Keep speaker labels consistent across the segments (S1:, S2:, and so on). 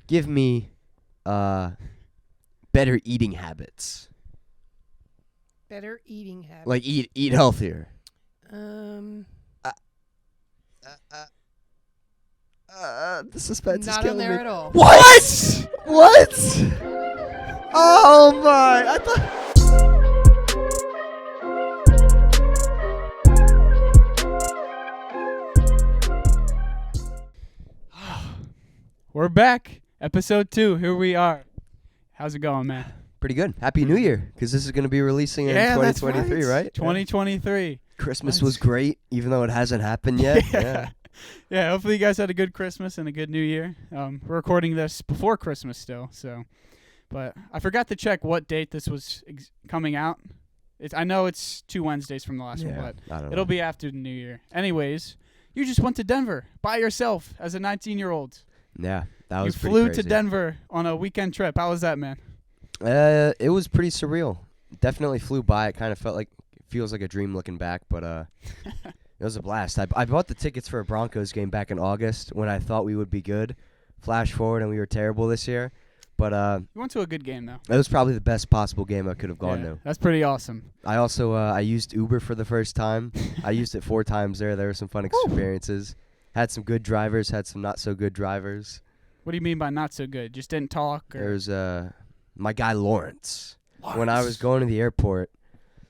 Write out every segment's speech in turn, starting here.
S1: give me better eating habits.
S2: Better eating habits.
S1: Like eat healthier. The suspense is
S2: Not
S1: killing
S2: on there
S1: me.
S2: at all.
S1: What? What? Oh my! I thought.
S3: We're back. Episode 2. Here we are. How's it going, man?
S1: Pretty good. Happy New Year, because this is going to be releasing in 2023, right?
S3: 2023.
S1: Christmas was great, even though it hasn't happened yet. Yeah.
S3: Yeah, hopefully you guys had a good Christmas and a good New Year. We're recording this before Christmas still, so. But I forgot to check what date this was coming out. I know it's 2 Wednesdays from the last one, but
S1: I don't know.
S3: it'll be after the New Year. Anyways, you just went to Denver by yourself as a 19-year-old.
S1: Yeah, that was
S3: You
S1: pretty
S3: flew
S1: crazy.
S3: to Denver on a weekend trip. How was that, man?
S1: It was pretty surreal. Definitely flew by. It kind of feels like a dream looking back, but it was a blast. I bought the tickets for a Broncos game back in August when I thought we would be good. Flash forward, and we were terrible this year. But
S3: You went to a good game, though.
S1: it was probably the best possible game I could have gone to.
S3: That's pretty awesome.
S1: I also I used Uber for the first time. I used it 4 times there. There were some fun experiences. Had some good drivers. Had some not so good drivers.
S3: What do you mean by not so good? Just didn't talk? Or?
S1: There's my guy Lawrence. When I was going to the airport,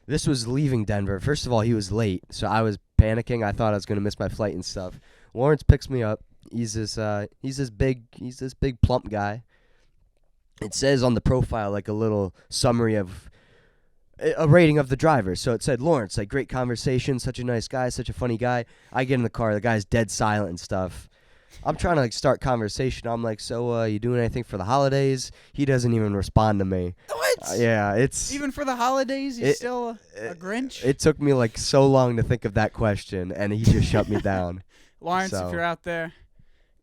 S1: this was leaving Denver. First of all, he was late, so I was panicking. I thought I was going to miss my flight and stuff. Lawrence picks me up. He's this big plump guy. It says on the profile like a little summary of a rating of the driver. So it said Lawrence, like great conversation, such a nice guy, such a funny guy. I get in the car, the guy's dead silent and stuff. I'm trying to start conversation. I'm like, so you doing anything for the holidays? He doesn't even respond to me.
S3: What?
S1: Yeah, it's
S3: Even for the holidays, you're still a Grinch?
S1: It took me so long to think of that question, and he just shut me down.
S3: Lawrence,
S1: So.
S3: if you're out there,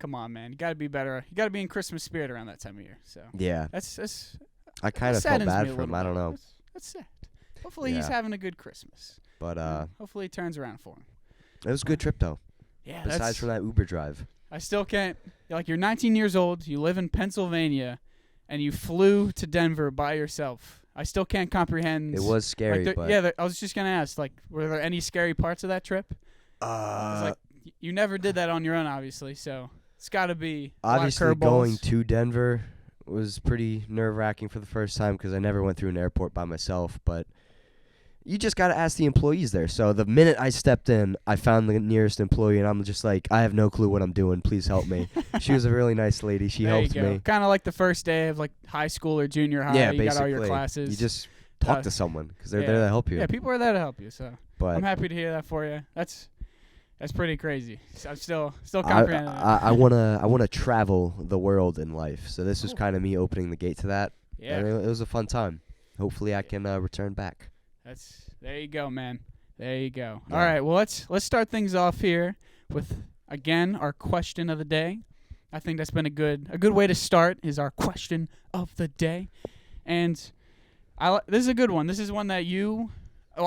S3: come on, man. You got to be better. You got to be in Christmas spirit around that time of year. So
S1: Yeah,
S3: that's
S1: I kind of felt
S3: saddens
S1: bad
S3: me a
S1: for him.
S3: little
S1: I don't
S3: bit.
S1: know,
S3: That's sad. Hopefully he's
S1: Yeah.
S3: having a good Christmas.
S1: but
S3: Hopefully it turns around for him.
S1: it was a good trip though.
S3: Yeah,
S1: Besides from that Uber drive.
S3: I still can't. You're 19 years old. You live in Pennsylvania, and you flew to Denver by yourself. I still can't comprehend.
S1: It was scary, but
S3: I was just gonna ask. Were there any scary parts of that trip? 'Cause, you never did that on your own, obviously. So it's got to be
S1: obviously
S3: a lot of curveballs.
S1: going to Denver was pretty nerve-wracking for the first time because I never went through an airport by myself. But you just got to ask the employees there. So the minute I stepped in, I found the nearest employee, and I'm just like, I have no clue what I'm doing. Please help me. She was a really nice lady. She
S3: There you
S1: helped
S3: go.
S1: me.
S3: Kind of like the first day of high school or junior high.
S1: Yeah,
S3: you
S1: basically.
S3: got all your classes.
S1: You just talk to someone because they're there to help you.
S3: Yeah, people are there to help you. So
S1: But
S3: I'm happy to hear that for you. That's pretty crazy. I'm still comprehending it.
S1: I wanna travel the world in life. So this was kind of me opening the gate to that.
S3: Yeah.
S1: And it was a fun time. Hopefully I can return back.
S3: There you go, man. There you go.
S1: Yeah.
S3: All right. Well, let's start things off here with again our question of the day. I think that's been a good way to start is our question of the day, and this is a good one. This is one that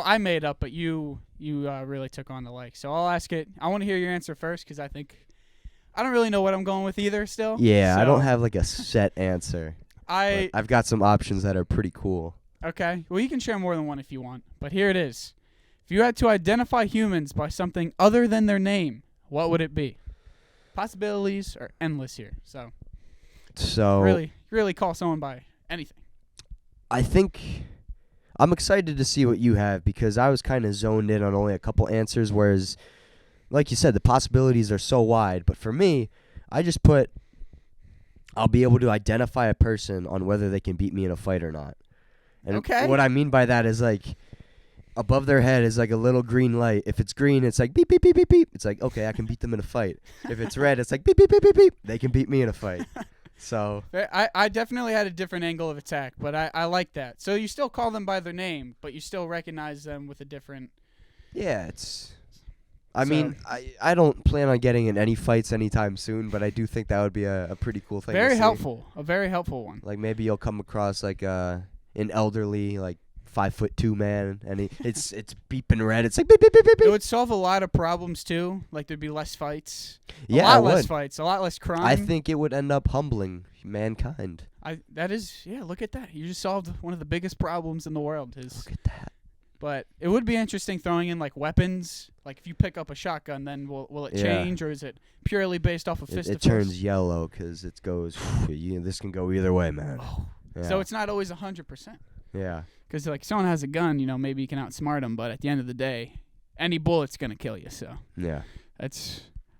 S3: I made up, but you really took on to like. So I'll ask it. I want to hear your answer first because I don't really know what I'm going with either. Still.
S1: Yeah,
S3: So
S1: I don't have a set answer.
S3: I
S1: I've got some options that are pretty cool.
S3: Okay. Well, you can share more than one if you want. But here it is. If you had to identify humans by something other than their name, what would it be? Possibilities are endless here. So really call someone by anything.
S1: I think I'm excited to see what you have because I was kind of zoned in on only a couple answers, whereas, like you said, the possibilities are so wide. But for me, I just put I'll be able to identify a person on whether they can beat me in a fight or not. And what I mean by that is above their head is a little green light. If it's green, it's like beep, beep, beep, beep, beep. It's like, okay, I can beat them in a fight. If it's red, it's like beep, beep, beep, beep, beep. They can beat me in a fight. So
S3: I definitely had a different angle of attack, but I like that. So you still call them by their name, but you still recognize them with a different...
S1: Yeah, I mean, I don't plan on getting in any fights anytime soon, but I do think that would be a pretty cool thing to see.
S3: A very helpful one.
S1: Maybe you'll come across an elderly 5'2" man, and it's beeping red. It's like beep beep beep beep.
S3: It would solve a lot of problems too. Like there'd be less fights.
S1: Yeah,
S3: a
S1: it
S3: lot less
S1: would.
S3: fights. A lot less crime.
S1: I think it would end up humbling mankind.
S3: Look at that. You just solved one of the biggest problems in the world.
S1: Look at that.
S3: But it would be interesting throwing in like weapons. Like if you pick up a shotgun, then will it change, or is it purely based off of fist?
S1: It turns yellow because it goes. This can go either way, man.
S3: Oh.
S1: Yeah.
S3: So it's not always 100%.
S1: Yeah.
S3: Because like someone has a gun, maybe you can outsmart them, but at the end of the day, any bullet's gonna kill you. So
S1: Yeah.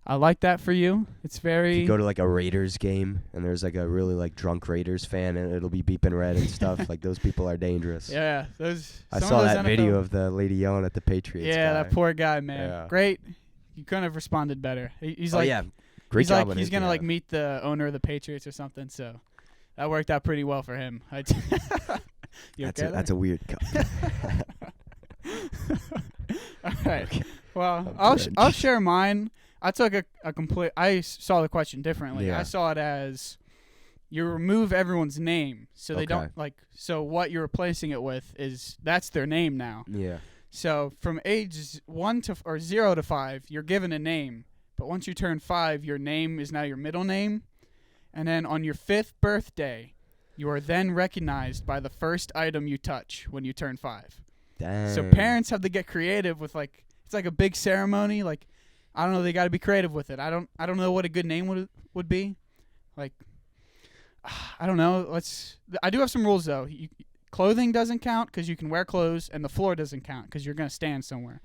S3: I like that for you. It's very.
S1: If you go to like a Raiders game and there's like a really like drunk Raiders fan and it'll be beeping red and stuff, like those people are dangerous.
S3: Yeah,
S1: I saw that video of the lady yelling at the Patriots.
S3: Yeah,
S1: guy.
S3: that poor guy, man.
S1: Yeah.
S3: Great. You couldn't have responded better. He's
S1: Oh
S3: like,
S1: yeah, great
S3: he's
S1: job.
S3: like,
S1: on
S3: he's
S1: his
S3: gonna like
S1: behalf.
S3: meet the owner of the Patriots or something. So that worked out pretty well for him. You okay
S1: That's a weird cut.
S3: All right.
S1: Okay.
S3: Well,
S1: I'm
S3: I'll share mine. I took a complete. I saw the question differently.
S1: Yeah.
S3: I saw it as you remove everyone's name, so they
S1: Okay.
S3: don't like. So what you're replacing it with that's their name now.
S1: Yeah.
S3: So from age 0 to 5, you're given a name, but once you turn 5, your name is now your middle name, and then on your 5th birthday, you are then recognized by the first item you touch when you turn 5.
S1: Dang.
S3: So parents have to get creative with it's like a big ceremony. Like I don't know, they got to be creative with it. I don't know what a good name would be. Like I don't know. I do have some rules though. Clothing doesn't count because you can wear clothes, and the floor doesn't count because you're gonna stand somewhere.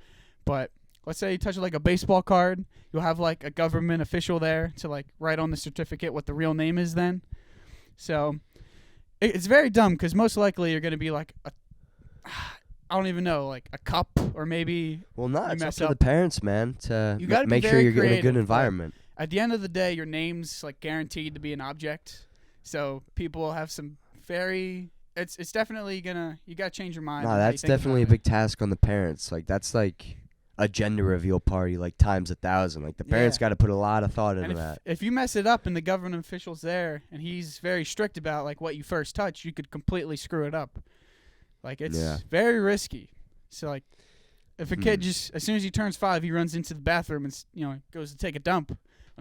S3: But let's say you touch like a baseball card, you'll have like a government official there to like write on the certificate what the real name is then. So it's very dumb because most likely you're gonna be like I don't even know, like a cup or maybe.
S1: Well, no,
S3: you
S1: it's up
S3: mess
S1: to the
S3: up.
S1: parents, man, to
S3: You gotta be
S1: make sure
S3: very
S1: you're getting a
S3: creative,
S1: good
S3: but
S1: environment.
S3: At the end of the day, your name's like guaranteed to be an object, so people will have some very. It's definitely you gotta change your mind.
S1: No,
S3: on how you
S1: that's
S3: think about
S1: definitely a
S3: it.
S1: big task on the parents. Like that's like a gender reveal party, like times 1,000. Like the parents
S3: Yeah.
S1: got to put a lot of thought into
S3: And
S1: that.
S3: if you mess it up and the government official's there and he's very strict about like what you first touch, you could completely screw it up. Like it's very risky. So like if a kid just as soon as he turns 5, he runs into the bathroom and goes to take a dump. Well,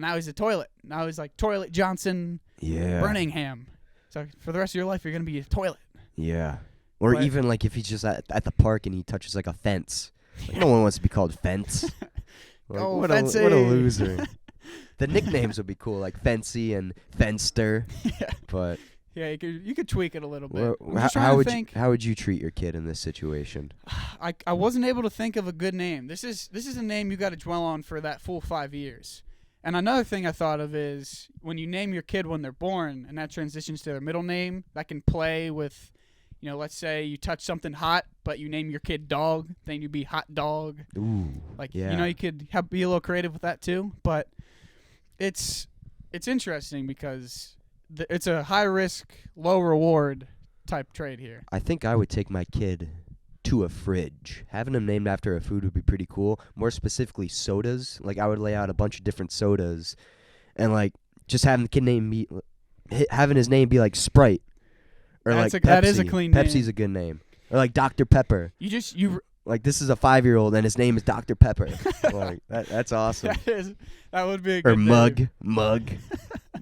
S3: now he's a toilet. Now he's like Toilet Johnson Birmingham. So for the rest of your life, you're gonna be a toilet.
S1: Yeah. Or
S3: But-
S1: even like if he's just at the park and he touches like a fence. Like, no one wants to be called Fence. Like,
S3: Oh,
S1: what
S3: Fancy.
S1: a loser. The nicknames would be cool, like Fancy and Fenster.
S3: Yeah.
S1: But
S3: Yeah, you could tweak it a little bit. I'm just
S1: how
S3: trying
S1: would
S3: to think.
S1: how would you treat your kid in this situation?
S3: I wasn't able to think of a good name. This is a name you got to dwell on for that full 5 years. And another thing I thought of is when you name your kid when they're born and that transitions to their middle name, that can play with, let's say you touch something hot, but you name your kid Dog, then you'd be Hot Dog.
S1: Ooh.
S3: Like,
S1: Yeah.
S3: you could be a little creative with that too. But it's interesting because it's a high risk, low reward type trade here.
S1: I think I would take my kid to a fridge. Having him named after a food would be pretty cool. More specifically, sodas. Like I would lay out a bunch of different sodas, and like just having the kid having his name be like Sprite, or like Pepsi.
S3: That is a clean name.
S1: Pepsi's a good name, or like Dr. Pepper.
S3: You
S1: Like this is a 5-year-old and his name is Dr. Pepper. Like that's awesome.
S3: that would be a good
S1: Or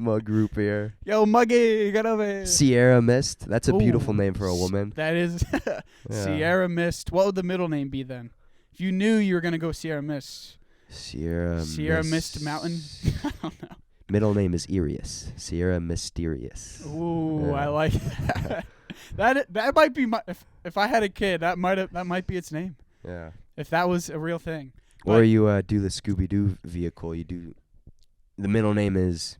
S1: Mug root beer.
S3: Yo, Muggy, get over here.
S1: Sierra Mist. That's a beautiful
S3: Ooh,
S1: name for a woman.
S3: That is
S1: Yeah.
S3: Sierra Mist. What would the middle name be then? If you knew you were gonna go Sierra Mist.
S1: Sierra
S3: Mist Mountain. I don't know.
S1: Middle name is Erius. Sierra Mysterious.
S3: Ooh,
S1: Yeah.
S3: I like that. that might be my if I had a kid, that might be its name.
S1: Yeah.
S3: If that was a real thing.
S1: Or
S3: But-
S1: you do the Scooby-Doo vehicle. You do the middle name is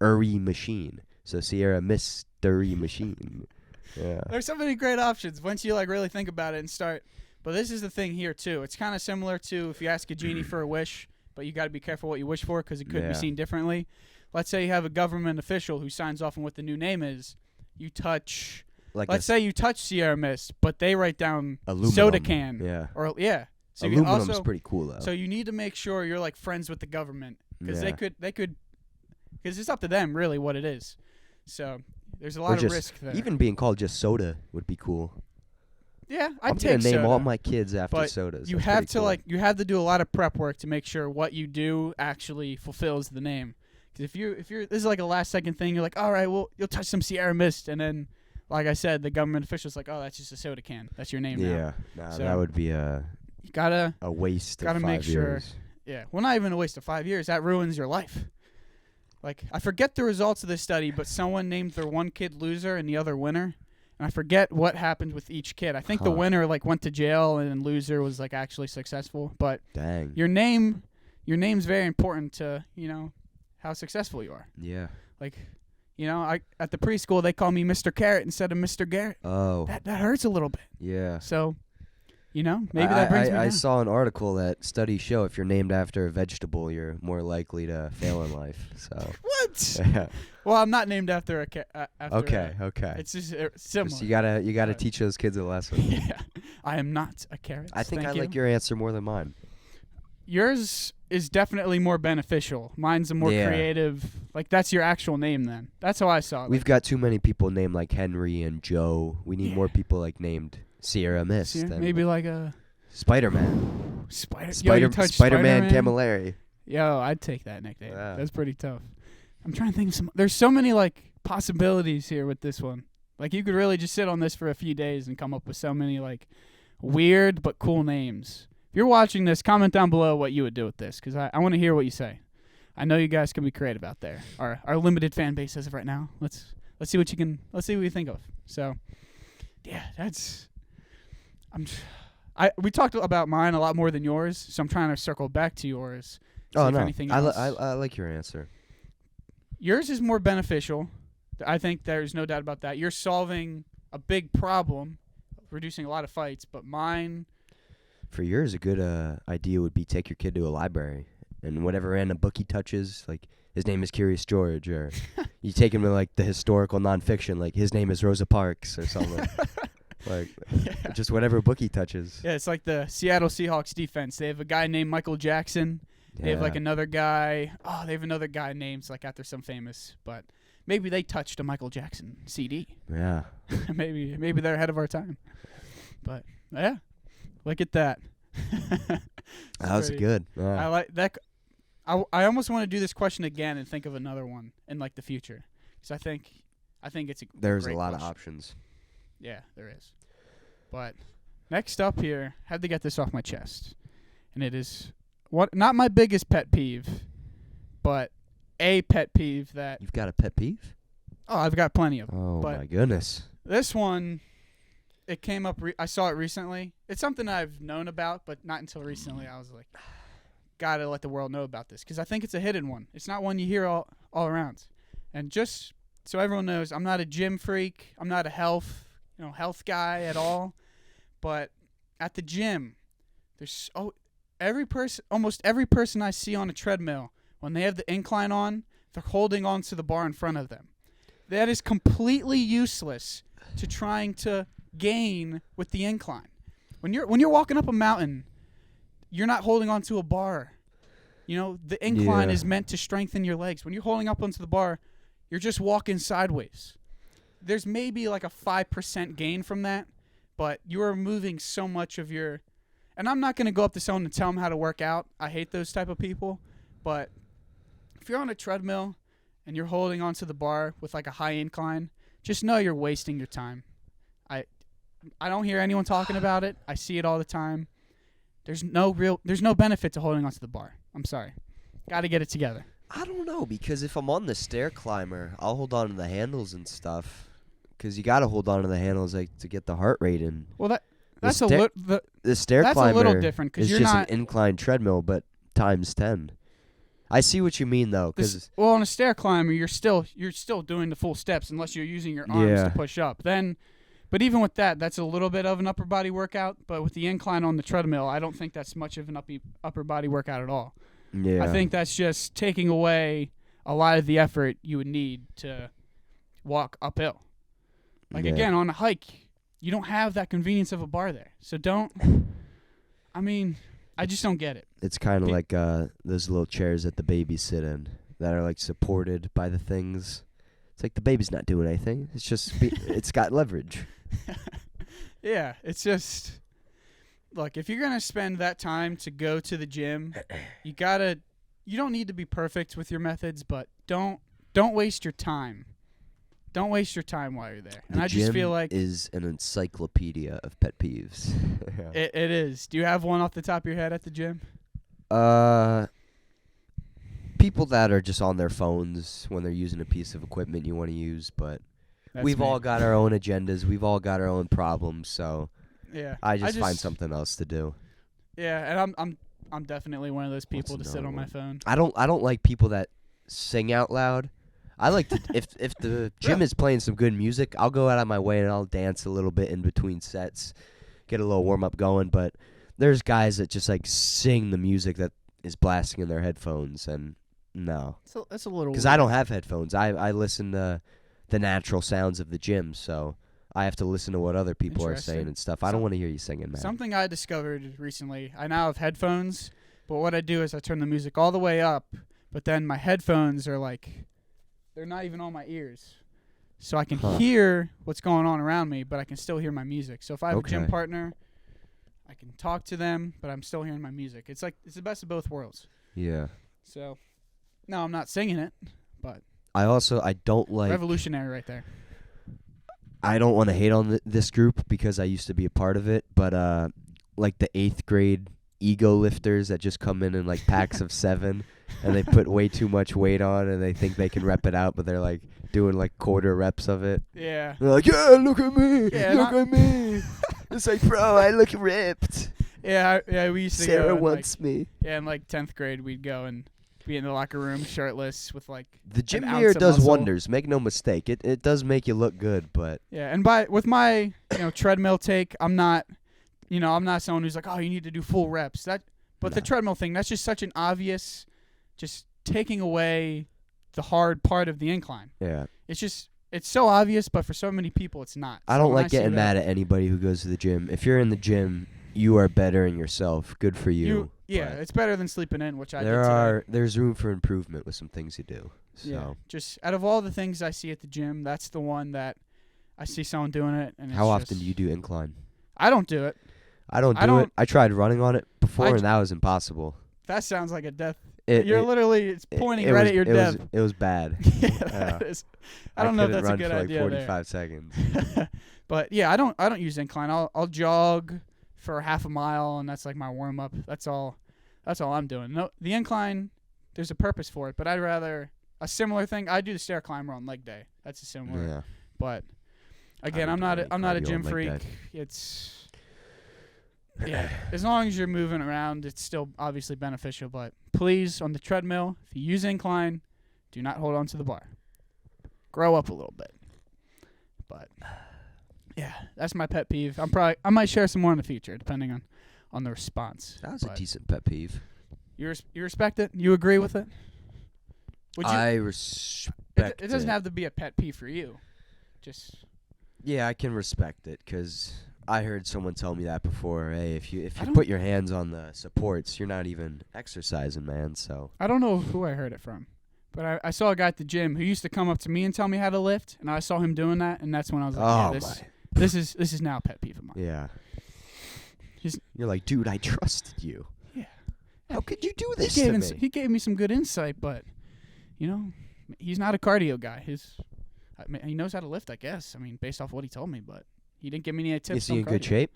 S1: Uri Machine. So Sierra Mystery Machine. Yeah.
S3: There's so many great options once you like really think about it and start. But this is the thing here too. It's kind of similar to if you ask a genie for a wish, but you got to be careful what you wish for because it could
S1: Yeah.
S3: be seen differently. Let's say you have a government official who signs off on what the new name is. You touch. Let's say you touch Sierra Mist, but they write down
S1: aluminum.
S3: soda can.
S1: Yeah.
S3: Or yeah. So you
S1: Aluminum's
S3: also
S1: pretty cool though.
S3: so you need to make sure you're like friends with the government because
S1: Yeah.
S3: they could because it's up to them really what it is. So there's a
S1: Or
S3: lot of
S1: just
S3: risk there.
S1: even being called just soda would be cool.
S3: Yeah,
S1: I'm
S3: I'd take
S1: gonna name all
S3: soda.
S1: my kids after
S3: But
S1: sodas.
S3: you
S1: That's
S3: have
S1: pretty
S3: to
S1: cool.
S3: you have to do a lot of prep work to make sure what you do actually fulfills the name. Because if you're this is like a last second thing, you're like, all right, well, you'll touch some Sierra Mist, and then, like I said, the government official's like, oh, that's just a soda can. That's your name now.
S1: Yeah, nah,
S3: So-
S1: that would be a
S3: You gotta
S1: waste
S3: Gotta
S1: of
S3: make
S1: 5
S3: sure-
S1: years.
S3: Yeah, well, not even a waste of 5 years. That ruins your life. Like, I forget the results of this study, but someone named their one kid loser and the other winner. And I forget what happened with each kid. I think the
S1: Huh.
S3: winner, like, went to jail and then loser was, like, actually successful. But
S1: Dang.
S3: your name's very important to, how successful you are.
S1: Yeah.
S3: Like, at the preschool, they call me Mr. Carrot instead of Mr. Garrett.
S1: Oh.
S3: That hurts a little bit.
S1: Yeah.
S3: So, maybe that brings me
S1: I
S3: down.
S1: saw an article that studies show if you're named after a vegetable, you're more likely to fail in life. So.
S3: What?
S1: Yeah.
S3: Well, I'm not named after a
S1: Okay. Okay.
S3: It's just
S1: Just
S3: similar.
S1: you gotta
S3: But-
S1: teach those kids a lesson.
S3: Yeah, I am not a carrot.
S1: I think
S3: Thank
S1: I
S3: you.
S1: like your answer more than mine.
S3: Yours is definitely more beneficial. Mine's a more
S1: Yeah.
S3: creative. Like, that's your actual name then. That's how I saw it.
S1: We've got too many people named like Henry and Joe. We need
S3: Yeah.
S1: more people like named Sierra Mist.
S3: See,
S1: and
S3: maybe like a
S1: Spider-Man.
S3: Yo, you touched
S1: Spider-Man
S3: Spider-Man?
S1: Camilleri.
S3: Yo, I'd take that nickname.
S1: Yeah.
S3: That's pretty tough. I'm trying to think of some. There's so many like possibilities here with this one. Like, you could really just sit on this for a few days and come up with so many like weird but cool names. If you're watching this, comment down below what you would do with this, because I want to hear what you say. I know you guys can be creative out there. Our limited fan base as of right now. Let's see what you think of. So, yeah, we talked about mine a lot more than yours, so I'm trying to circle back to yours. See
S1: Oh
S3: if
S1: no,
S3: anything
S1: I
S3: else.
S1: like your answer.
S3: Yours is more beneficial. I think there's no doubt about that. You're solving a big problem, reducing a lot of fights, but mine.
S1: For yours, a good idea would be take your kid to a library and whatever random book he touches, like his name is Curious George, or you take him to like the historical nonfiction, like his name is Rosa Parks or something. Like
S3: Yeah.
S1: just whatever book he touches.
S3: Yeah, it's like the Seattle Seahawks defense. They have a guy named Michael Jackson. They have like another guy. Oh, they have another guy named like after some famous, but maybe they touched a Michael Jackson CD.
S1: Yeah.
S3: maybe they're ahead of our time. But yeah, look at that.
S1: That was good.
S3: I
S1: Yeah.
S3: like that. I almost want to do this question again and think of another one in like the future, because I think it's
S1: There's a
S3: great
S1: lot of
S3: question.
S1: options.
S3: Yeah, there is. But next up here, had to get this off my chest, and it is not my biggest pet peeve, but a pet peeve that
S1: You've got a pet peeve?
S3: I've got plenty of.
S1: Oh
S3: But-
S1: my goodness.
S3: This one, it came up. I saw it recently. It's something I've known about, but not until recently. I was like, gotta let the world know about this, because I think it's a hidden one. It's not one you hear all around. And just so everyone knows, I'm not a gym freak. I'm not a health guy at all. But at the gym, there's almost every person I see on a treadmill, when they have the incline on, they're holding on to the bar in front of them. That is completely useless to trying to gain with the incline. When you're walking up a mountain, you're not holding onto a bar. The incline
S1: Yeah.
S3: is meant to strengthen your legs. When you're holding up onto the bar, you're just walking sideways. There's maybe like a 5% gain from that, but you're removing so much of your. And I'm not going to go up to someone and tell them how to work out. I hate those type of people. But if you're on a treadmill and you're holding onto the bar with like a high incline, just know you're wasting your time. I don't hear anyone talking about it. I see it all the time. There's no benefit to holding onto the bar. I'm sorry. Got to get it together.
S1: I don't know, because if I'm on the stair climber, I'll hold on to the handles and stuff. Because you got to hold on to the handles to get the heart rate in.
S3: Well, that's
S1: stair- The stair
S3: that's a
S1: climber
S3: little different, 'cause
S1: is
S3: you're
S1: just
S3: not-
S1: an inclined treadmill, but times 10. I see what you mean, though.
S3: Well, on a stair climber, you're still doing the full steps unless you're using your arms
S1: Yeah.
S3: to push up. But even with that, that's a little bit of an upper body workout. But with the incline on the treadmill, I don't think that's much of an upper body workout at all.
S1: Yeah.
S3: I think that's just taking away a lot of the effort you would need to walk uphill. Like,
S1: Yeah.
S3: again, on a hike, you don't have that convenience of a bar there. So I just don't get it.
S1: It's kind of
S3: Be-
S1: like those little chairs that the babies sit in that are like supported by the things. It's like the baby's not doing anything. It's just it's got leverage.
S3: Yeah, it's just look, if you're gonna spend that time to go to the gym, you don't need to be perfect with your methods, but don't waste your time. Don't waste your time while you're there. And
S1: The
S3: I just feel
S1: gym
S3: like
S1: is an encyclopedia of pet peeves.
S3: it is. Do you have one off the top of your head at the gym?
S1: People that are just on their phones when they're using a piece of equipment you want to use, but
S3: That's
S1: we've
S3: me.
S1: all got our own agendas. We've all got our own problems, so
S3: Yeah.
S1: I just find something else to do.
S3: Yeah, and I'm definitely one of those people to
S1: What's
S3: sit
S1: another
S3: on my
S1: one?
S3: phone.
S1: I don't like people that sing out loud. I like to if the gym is playing some good music, I'll go out of my way and I'll dance a little bit in between sets, get a little warm up going, but there's guys that just like sing the music that is blasting in their headphones, and no.
S3: So that's a little
S1: Cuz I don't have headphones. I listen to the natural sounds of the gym, so I have to listen to what other people are saying
S3: Interesting.
S1: and stuff. I don't want to hear you singing, man.
S3: Something I discovered recently. I now have headphones, but what I do is I turn the music all the way up, but then my headphones are like they're not even on my ears. So I can hear what's going on around me, but I can still hear my music. So if I have a gym
S1: Okay.
S3: partner, I can talk to them, but I'm still hearing my music. It's the best of both worlds.
S1: Yeah.
S3: So no, I'm not singing it, but
S1: I don't like
S3: revolutionary right there.
S1: I don't want to hate on this group because I used to be a part of it, but like the 8th grade ego lifters that just come in like packs of 7 and they put way too much weight on and they think they can rep it out, but they're like doing like quarter reps of it.
S3: Yeah.
S1: They're like, yeah, look at me,
S3: Yeah,
S1: look at me. It's like, bro, I look ripped.
S3: Yeah, we used to
S1: Sarah
S3: go in,
S1: wants me.
S3: Yeah, in like 10th grade, we'd go and be in the locker room shirtless with like
S1: The gym
S3: an
S1: here
S3: ounce of
S1: does
S3: muscle.
S1: wonders. Make no mistake. It does make you look good, but
S3: Yeah, and with my treadmill take, I'm not someone who's like, oh, you need to do full reps. But the
S1: No.
S3: treadmill thing, that's just such an obvious, just taking away the hard part of the incline.
S1: yeah.
S3: It's so obvious, but for so many people, it's not.
S1: I
S3: So
S1: don't
S3: when
S1: like
S3: see
S1: getting
S3: that-
S1: mad at anybody who goes to the gym. If you're in the gym, you are bettering yourself. Good for you.
S3: Yeah,
S1: but
S3: it's better than sleeping in, which I did today.
S1: there's room for improvement with some things you do. So
S3: Yeah, just out of all the things I see at the gym, that's the one that I see someone doing it. And
S1: how
S3: it's
S1: often
S3: just-
S1: do you do incline?
S3: I don't do it.
S1: I don't
S3: I
S1: do it.
S3: don't-
S1: I tried running on it before,
S3: I
S1: and that was impossible.
S3: That sounds like a death.
S1: It's
S3: Pointing
S1: it
S3: right
S1: was,
S3: at your
S1: it
S3: death.
S1: Was, it was bad.
S3: Yeah,
S1: Yeah.
S3: that is. I don't know if
S1: couldn't
S3: that's a
S1: run
S3: good
S1: for like
S3: idea
S1: 45 seconds.
S3: there. But yeah, I don't use incline. I'll jog for half a mile, and that's like my warm up. That's all I'm doing. No, the incline, there's a purpose for it, but I'd rather a similar thing. I do the stair climber on leg day. That's a similar.
S1: Yeah.
S3: But again,
S1: don't
S3: I'm
S1: do any
S3: not a
S1: cardio
S3: gym
S1: on leg
S3: freak.
S1: day.
S3: It's yeah, as long as you're moving around, it's still obviously beneficial. But please, on the treadmill, if you use incline, do not hold on to the bar. Grow up a little bit. But yeah, that's my pet peeve. I might share some more in the future, depending on the response.
S1: That was a
S3: But
S1: decent pet peeve.
S3: you respect it? You agree with it? Would you?
S1: I respect
S3: It doesn't have to be a pet peeve for you. Just
S1: Yeah, I can respect it because I heard someone tell me that before. Hey, if you
S3: I don't-
S1: put your hands on the supports, you're not even exercising, man. So
S3: I don't know who I heard it from, but I saw a guy at the gym who used to come up to me and tell me how to lift, and I saw him doing that, and that's when I was like,
S1: oh
S3: yeah,
S1: my,
S3: this is now a pet peeve of mine.
S1: yeah.
S3: He's-
S1: You're like, dude, I trusted you.
S3: Yeah.
S1: How could you do this to me?
S3: He gave me some good insight, but he's not a cardio guy. He knows how to lift, I guess. I mean, based off what he told me, but he didn't give me any tips.
S1: Is he
S3: on
S1: in good
S3: cardio.
S1: shape?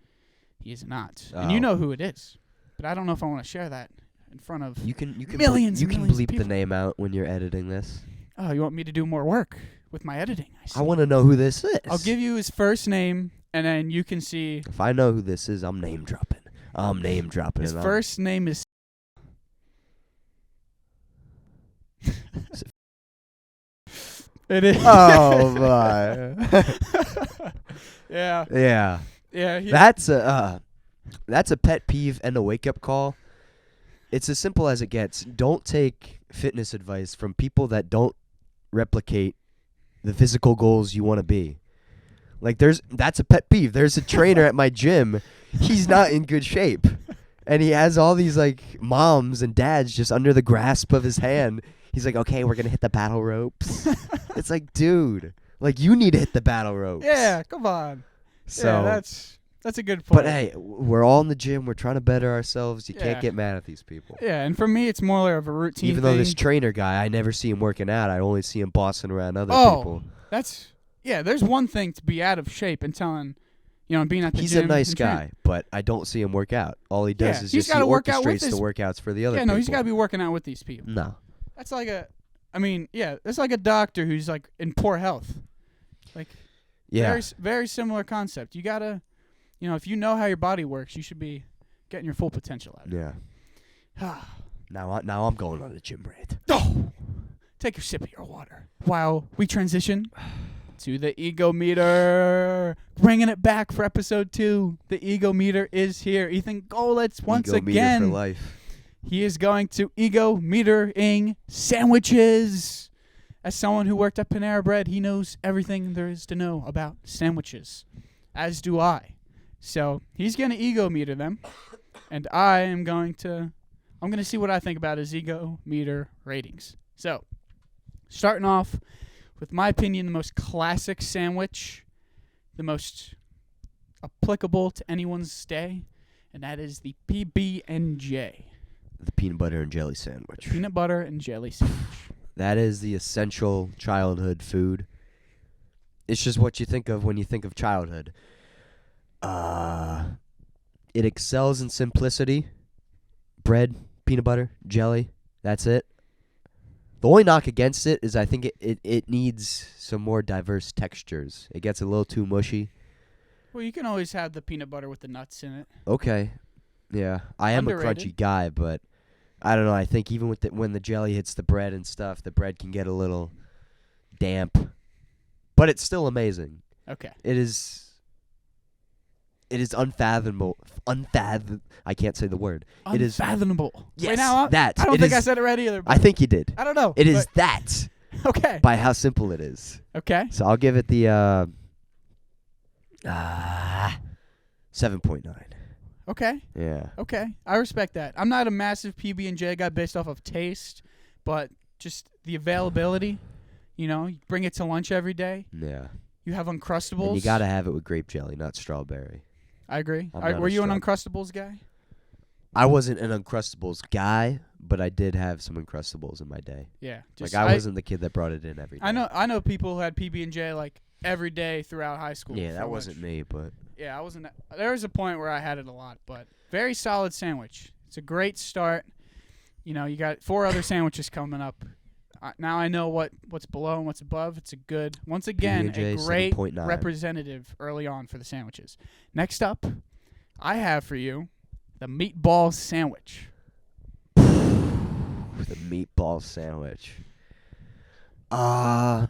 S3: He is not,
S1: Oh.
S3: and you know who it is. But I don't know if I want to share that in front of.
S1: You can
S3: Millions
S1: you
S3: and
S1: can
S3: millions of
S1: bleep the
S3: people.
S1: name out when you're editing this.
S3: Oh, you want me to do more work with my editing?
S1: I want to know who this is.
S3: I'll give you his first name, and then you can see
S1: If I know who this is, I'm name dropping.
S3: his
S1: and I'm-
S3: first name is. It is.
S1: Oh my.
S3: Yeah.
S1: Yeah.
S3: Yeah.
S1: That's a pet peeve and a wake up call. It's as simple as it gets. Don't take fitness advice from people that don't replicate the physical goals you want to be. Like that's a pet peeve. There's a trainer at my gym. He's not in good shape. And he has all these like moms and dads just under the grasp of his hand. He's like, "Okay, we're going to hit the battle ropes." It's like, dude, like you need to hit the battle ropes.
S3: Yeah. Come on.
S1: So
S3: Yeah. That's a good point.
S1: But hey, we're all in the gym. We're trying to better ourselves. You
S3: Yeah.
S1: can't get mad at these people.
S3: Yeah, and for me, it's more of a routine
S1: Even
S3: thing.
S1: though this trainer guy, I never see him working out. I only see him bossing around other
S3: Oh,
S1: people.
S3: There's one thing to be out of shape and telling, being at the
S1: He's
S3: gym.
S1: a nice
S3: and training.
S1: guy, but I don't see him work out. All he does
S3: Yeah,
S1: is
S3: he's
S1: just
S3: gotta work out with
S1: orchestrates the
S3: his-
S1: workouts for the other
S3: Yeah,
S1: people.
S3: no, he's got to be working out with these people.
S1: No.
S3: That's like that's like a doctor who's like in poor health. Like,
S1: Yeah.
S3: very, very similar concept. You gotta, if you know how your body works, you should be getting your full potential out of
S1: Yeah.
S3: it.
S1: Now I'm going on a gym rant.
S3: Oh, take a sip of your water while we transition to the ego meter. Bringing it back for episode 2. The ego meter is here. Ethan Golitz once
S1: Ego meter
S3: again.
S1: for life.
S3: He is going to ego metering sandwiches. As someone who worked at Panera Bread, he knows everything there is to know about sandwiches, as do I. So he's going to ego meter them, and I'm going to see what I think about his ego meter ratings. So, starting off with my opinion, the most classic sandwich, the most applicable to anyone's day, and that is the PB&J.
S1: The peanut butter and jelly sandwich.
S3: Peanut butter and jelly sandwich.
S1: That is the essential childhood food. It's just what you think of when you think of childhood. It excels in simplicity. Bread, peanut butter, jelly. That's it. The only knock against it is I think it needs some more diverse textures. It gets a little too mushy.
S3: Well, you can always have the peanut butter with the nuts in it.
S1: Okay. Yeah. I am
S3: Underrated.
S1: a crunchy guy, but I don't know. I think even with when the jelly hits the bread and stuff, the bread can get a little damp. But it's still amazing.
S3: Okay.
S1: It is unfathomable. I can't say the word. It is
S3: Unfathomable.
S1: Yes,
S3: Wait, now,
S1: that.
S3: I don't
S1: It
S3: think I
S1: is-
S3: said it right either.
S1: I think you did.
S3: I don't know.
S1: It is that
S3: but- Okay.
S1: by how simple it is.
S3: Okay.
S1: So I'll give it the 7.9.
S3: Okay.
S1: Yeah.
S3: Okay. I respect that. I'm not a massive PB&J guy based off of taste, but just the availability. You bring it to lunch every day.
S1: Yeah.
S3: You have Uncrustables.
S1: And you got to have it with grape jelly, not strawberry.
S3: I agree.
S1: I'm
S3: All right,
S1: not
S3: were
S1: a
S3: you an
S1: straw-
S3: Uncrustables guy?
S1: I wasn't an Uncrustables guy, but I did have some Uncrustables in my day.
S3: Yeah.
S1: I wasn't the kid that brought it in every day.
S3: I know people who had PB&J like every day throughout high school.
S1: Yeah,
S3: for
S1: that wasn't
S3: lunch.
S1: me, but
S3: Yeah, I wasn't. There was a point where I had it a lot, but very solid sandwich. It's a great start. You got 4 other sandwiches coming up. Now I know what's below and what's above. It's a good, once again,
S1: PB&J
S3: a great
S1: 7.9.
S3: representative early on for the sandwiches. Next up, I have for you the meatball sandwich.
S1: the meatball sandwich. I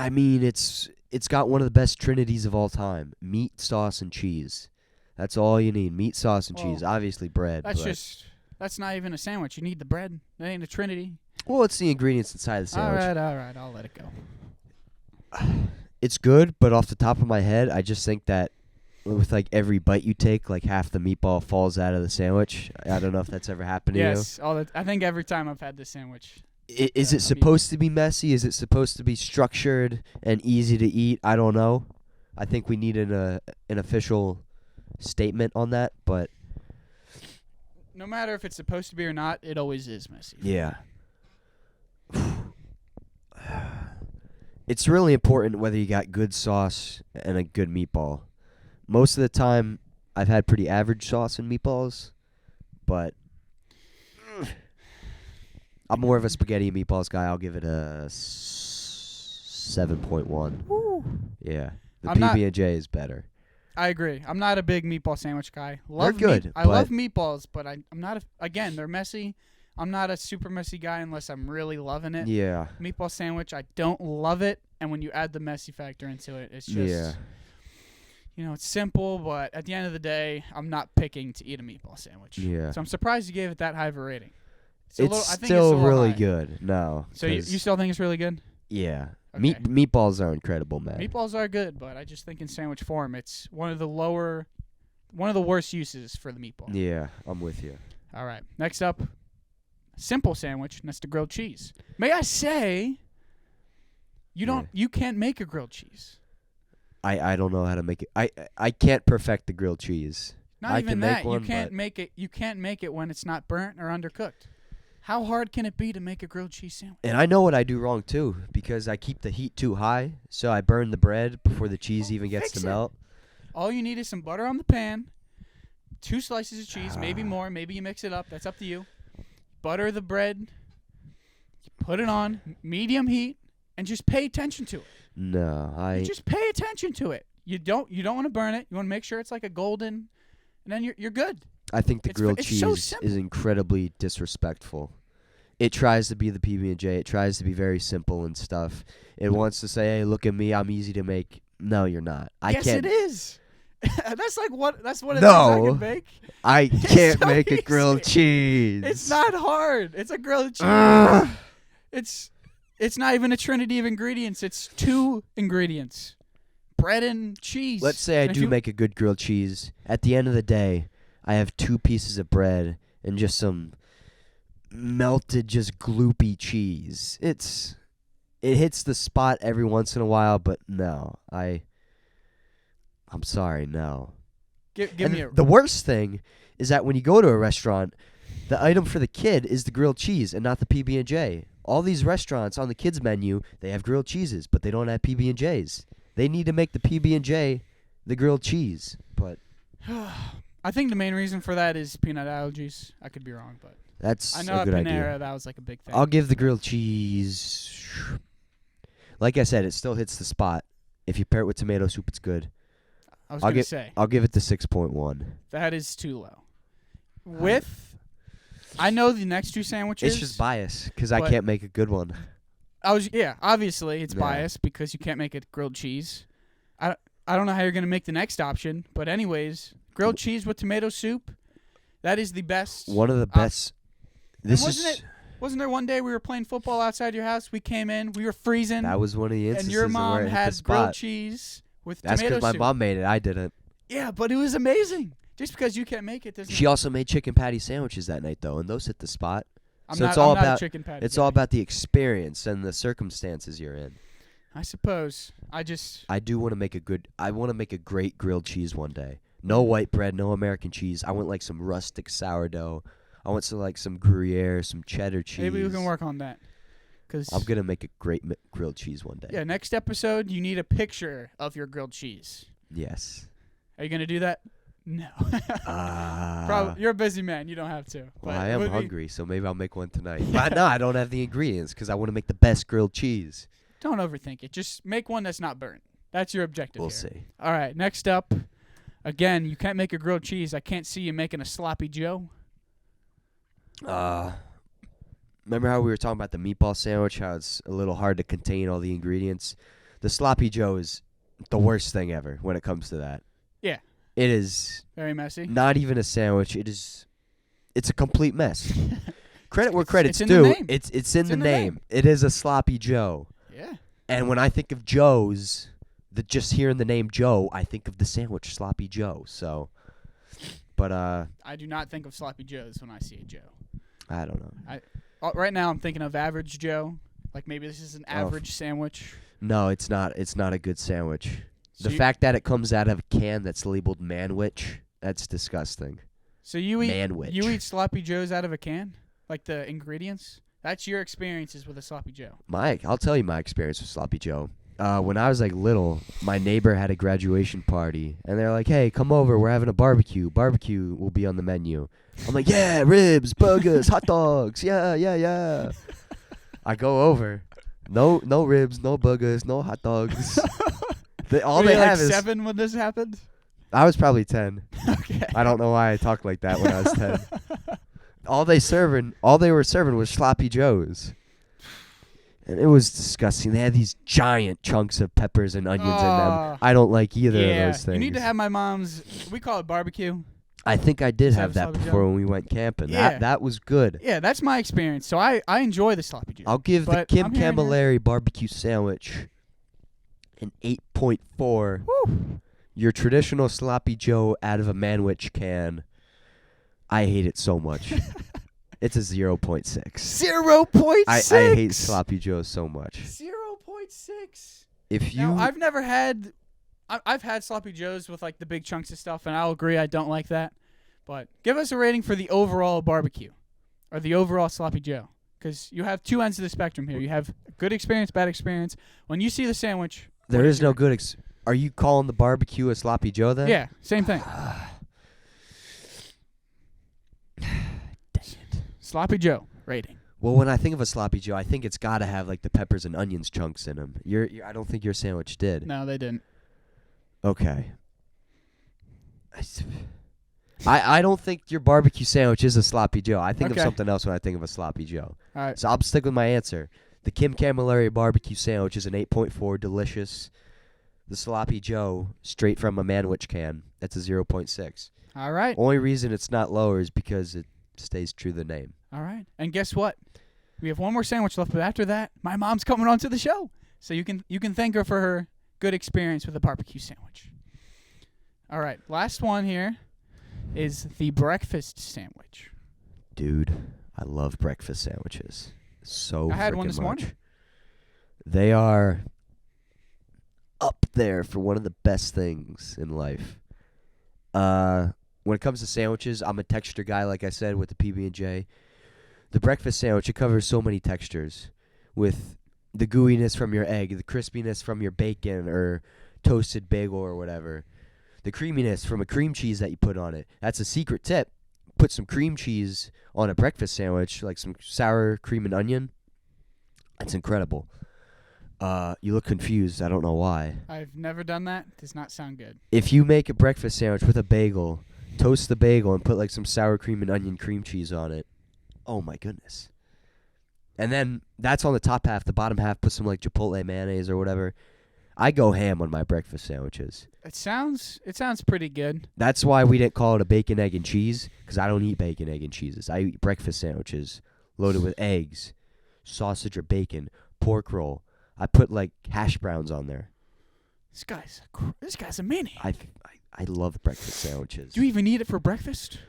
S1: mean, it's got one of the best trinities of all time: meat, sauce, and cheese. That's all you need: meat, sauce, and cheese.
S3: Well,
S1: Obviously, bread.
S3: That's not even a sandwich. You need the bread. That ain't a trinity.
S1: Well, it's the ingredients inside the sandwich.
S3: All right. I'll let it go.
S1: It's good, but off the top of my head, I just think that with like every bite you take, like half the meatball falls out of the sandwich. I don't know if that's ever happened to
S3: Yes, I think every time I've had this sandwich.
S1: you. Is
S3: Yeah,
S1: it supposed to be messy? Is it supposed to be structured and easy to eat? I don't know. I think we need an official statement on that, but
S3: No matter if it's supposed to be or not, it always is messy.
S1: yeah. It's really important whether you got good sauce and a good meatball. Most of the time, I've had pretty average sauce and meatballs, but I'm more of a spaghetti and meatballs guy. I'll give it a 7.1.
S3: Woo.
S1: Yeah, the
S3: I'm not-
S1: PB&J is better.
S3: I agree. I'm not a big meatball sandwich guy. Love
S1: good,
S3: I love
S1: but-
S3: meatballs, but I'm not. Again, they're messy. I'm not a super messy guy unless I'm really loving it.
S1: Yeah,
S3: Meatball sandwich, I don't love it, and when you add the messy factor into it, it's just
S1: yeah.
S3: it's simple. But at the end of the day, I'm not picking to eat a meatball sandwich.
S1: Yeah.
S3: So I'm surprised you gave it that high of a rating.
S1: It's
S3: I think
S1: still
S3: it's a little
S1: really
S3: high.
S1: good. No.
S3: So you
S1: 'cause-
S3: still think it's really good?
S1: Yeah.
S3: Okay.
S1: Meatballs are incredible, man.
S3: Meatballs are good, but I just think in sandwich form, it's one of the worst uses for the meatball.
S1: Yeah, I'm with you.
S3: All right. Next up, simple sandwich, and that's the grilled cheese. May I say, you can't make a grilled cheese.
S1: I don't know how to make it. I can't perfect the grilled cheese.
S3: Not
S1: I
S3: even
S1: can
S3: that.
S1: make one,
S3: you can't
S1: but-
S3: make it. You can't make it when it's not burnt or undercooked. How hard can it be to make a grilled cheese sandwich?
S1: And I know what I do wrong too, because I keep the heat too high, so I burn the bread before the cheese even gets
S3: fix
S1: to
S3: it.
S1: melt.
S3: All you need is some butter on the pan, 2 slices of cheese, maybe more. Maybe you mix it up. That's up to you. Butter the bread. You put it on medium heat, and just pay attention to it.
S1: No,
S3: You just pay attention to it. You don't want to burn it. You want to make sure it's like a golden, and then you're good.
S1: I think the
S3: It's
S1: grilled
S3: so
S1: cheese
S3: simple.
S1: is incredibly disrespectful. It tries to be the PB&J. It tries to be very simple and stuff. It wants to say, "Hey, look at me. I'm easy to make." No, you're not. I
S3: Yes,
S1: can't.
S3: it is. That's what it is I
S1: No.
S3: can make.
S1: I can't
S3: so
S1: make a
S3: easy.
S1: grilled cheese.
S3: It's not hard. It's a grilled cheese.
S1: Ugh.
S3: It's not even a trinity of ingredients. It's 2 ingredients. Bread and cheese.
S1: Let's say I
S3: And if
S1: do
S3: you-
S1: make a good grilled cheese. At the end of the day, I have 2 pieces of bread and just some melted, just gloopy cheese. It hits the spot every once in a while, but no, I'm sorry, no.
S3: Give
S1: And
S3: me a
S1: the worst thing is that when you go to a restaurant, the item for the kid is the grilled cheese and not the PB&J. All these restaurants on the kids menu, they have grilled cheeses, but they don't have PB&Js. They need to make the PB&J the grilled cheese, but
S3: I think the main reason for that is peanut allergies. I could be wrong, but
S1: that's
S3: I know
S1: a
S3: at
S1: good
S3: Panera
S1: idea.
S3: that was like a big thing.
S1: I'll give the grilled cheese. Like I said, it still hits the spot. If you pair it with tomato soup, it's good.
S3: I was
S1: I'll
S3: gonna
S1: get-
S3: say
S1: I'll give it the 6.1.
S3: that is too low. I know the next 2 sandwiches.
S1: It's just bias because I
S3: but-
S1: can't make a good one.
S3: Obviously it's
S1: Yeah.
S3: biased because you can't make it grilled cheese. I don't know how you're gonna make the next option, but anyways, grilled cheese with tomato soup. That is the best.
S1: One of the best. This
S3: wasn't Wasn't there one day we were playing football outside your house? We came in, we were freezing,
S1: That was one of the instances
S3: and your
S1: of where
S3: mom
S1: it hit the
S3: had grilled
S1: spot.
S3: cheese with
S1: That's
S3: tomato
S1: because my
S3: soup.
S1: mom made it. I didn't.
S3: Yeah, but it was amazing. Just because you can't make it doesn't.
S1: She also made chicken patty sandwiches that night, though, and those hit the spot.
S3: I'm
S1: so
S3: not,
S1: it's all
S3: I'm not
S1: about
S3: a chicken patty
S1: it's
S3: guy.
S1: all about the experience and the circumstances you're in.
S3: I suppose.
S1: I do want to make I want to make a great grilled cheese one day. No white bread, no American cheese. I want like some rustic sourdough. I want some Gruyere, some cheddar cheese.
S3: Maybe we can work on that. Cause
S1: I'm gonna make a great grilled cheese one day.
S3: yeah, next episode you need a picture of your grilled cheese.
S1: Yes.
S3: Are you gonna do that? No. You're a busy man. You don't have to.
S1: Well,
S3: But
S1: I
S3: it
S1: am
S3: would be-
S1: hungry, so maybe I'll make one tonight. But no, I don't have the ingredients because I want to make the best grilled cheese.
S3: Don't overthink it. Just make one that's not burnt. That's your objective.
S1: We'll
S3: here.
S1: see.
S3: All right. Next up, again, you can't make a grilled cheese. I can't see you making a sloppy Joe.
S1: Remember how we were talking about the meatball sandwich, how it's a little hard to contain all the ingredients? The sloppy Joe is the worst thing ever when it comes to that.
S3: Yeah.
S1: It is
S3: Very messy.
S1: not even a sandwich. It's a complete mess. Credit where credit's
S3: it's in the
S1: due.
S3: name.
S1: It's in the name. It is a sloppy Joe.
S3: Yeah.
S1: And when I think of Joe's, just hearing the name Joe, I think of the sandwich Sloppy Joe. So, but
S3: I do not think of sloppy Joes when I see a Joe.
S1: I don't know.
S3: Right now, I'm thinking of average Joe. Like maybe this is an
S1: Oh.
S3: average sandwich.
S1: No, it's not. It's not a good sandwich.
S3: So
S1: The
S3: you-
S1: fact that it comes out of a can that's labeled Manwich, that's disgusting.
S3: So you eat
S1: Manwich.
S3: you eat sloppy Joes out of a can, like the ingredients. That's your experiences with a sloppy Joe.
S1: I'll tell you my experience with Sloppy Joe. When I was like little, my neighbor had a graduation party, and they're like, "Hey, come over. We're having a barbecue. Barbecue will be on the menu." I'm like, "Yeah, ribs, burgers, hot dogs. Yeah, yeah, yeah." I go over. No ribs, no burgers, no hot dogs. All
S3: Were
S1: they
S3: you
S1: have
S3: like
S1: is.
S3: 7 when this happened?
S1: I was probably 10.
S3: Okay.
S1: I don't know why I talked like that when I was 10. All they were serving was sloppy joes. And it was disgusting. They had these giant chunks of peppers and onions in them. I don't like either of those things.
S3: You need to have my mom's. We call it barbecue.
S1: I think I did
S3: Is that
S1: have
S3: a
S1: that
S3: sloppy
S1: before
S3: Joe?
S1: when we went camping.
S3: Yeah.
S1: That was good.
S3: Yeah, that's my experience. So I enjoy the sloppy Joe.
S1: I'll give the
S3: But
S1: Kim
S3: I'm hearing
S1: Camilleri barbecue sandwich an 8.4.
S3: Woo.
S1: Your traditional sloppy joe out of a Manwich can, I hate it so much. It's a 0.6.
S3: 0.6.
S1: I hate sloppy joes so much.
S3: 0.6.
S1: If you
S3: Now I've never had I've had sloppy joes with like the big chunks of stuff, and I'll agree I don't like that. But give us a rating for the overall barbecue, or the overall sloppy joe, because you have two ends of the spectrum here. You have good experience, bad experience. When you see the sandwich,
S1: There is no good. Are you calling the barbecue a sloppy Joe then?
S3: Yeah, same thing.
S1: Dang it.
S3: Sloppy Joe rating.
S1: Well, when I think of a sloppy Joe, I think it's got to have like the peppers and onions chunks in them. I don't think your sandwich did.
S3: No, they didn't.
S1: Okay. I don't think your barbecue sandwich is a sloppy Joe. I think of something else when I think of a sloppy Joe.
S3: All right.
S1: So I'll stick with my answer. The Kim Camilleri barbecue sandwich is an 8.4, delicious. The sloppy Joe, straight from a Manwich can, that's a 0.6.
S3: All right.
S1: Only reason it's not lower is because it stays true to the name.
S3: All right. And guess what? We have one more sandwich left, but after that, my mom's coming on to the show. So you can thank her for her good experience with the barbecue sandwich. All right. Last one here is the breakfast sandwich.
S1: Dude, I love breakfast sandwiches. So
S3: I had one
S1: freaking
S3: this
S1: much.
S3: morning.
S1: They are up there for one of the best things in life. When it comes to sandwiches, I'm a texture guy, like I said, with the PB&J. The breakfast sandwich, it covers so many textures, with the gooiness from your egg, the crispiness from your bacon or toasted bagel or whatever, the creaminess from a cream cheese that you put on it. That's a secret tip. Put some cream cheese on a breakfast sandwich, like some sour cream and onion. That's incredible. You look confused. I don't know why.
S3: I've never done that. Does not sound good.
S1: If you make a breakfast sandwich with a bagel, toast the bagel and put like some sour cream and onion cream cheese on it. Oh my goodness. And then that's on the top half. The bottom half, put some like Chipotle mayonnaise or whatever. I go ham on my breakfast sandwiches.
S3: It sounds pretty good.
S1: That's why we didn't call it a bacon, egg, and cheese, because I don't eat bacon, egg, and cheeses. I eat breakfast sandwiches loaded with eggs, sausage or bacon, pork roll. I put like hash browns on there.
S3: This guy's a meanie.
S1: I love breakfast sandwiches.
S3: Do you even eat it for breakfast?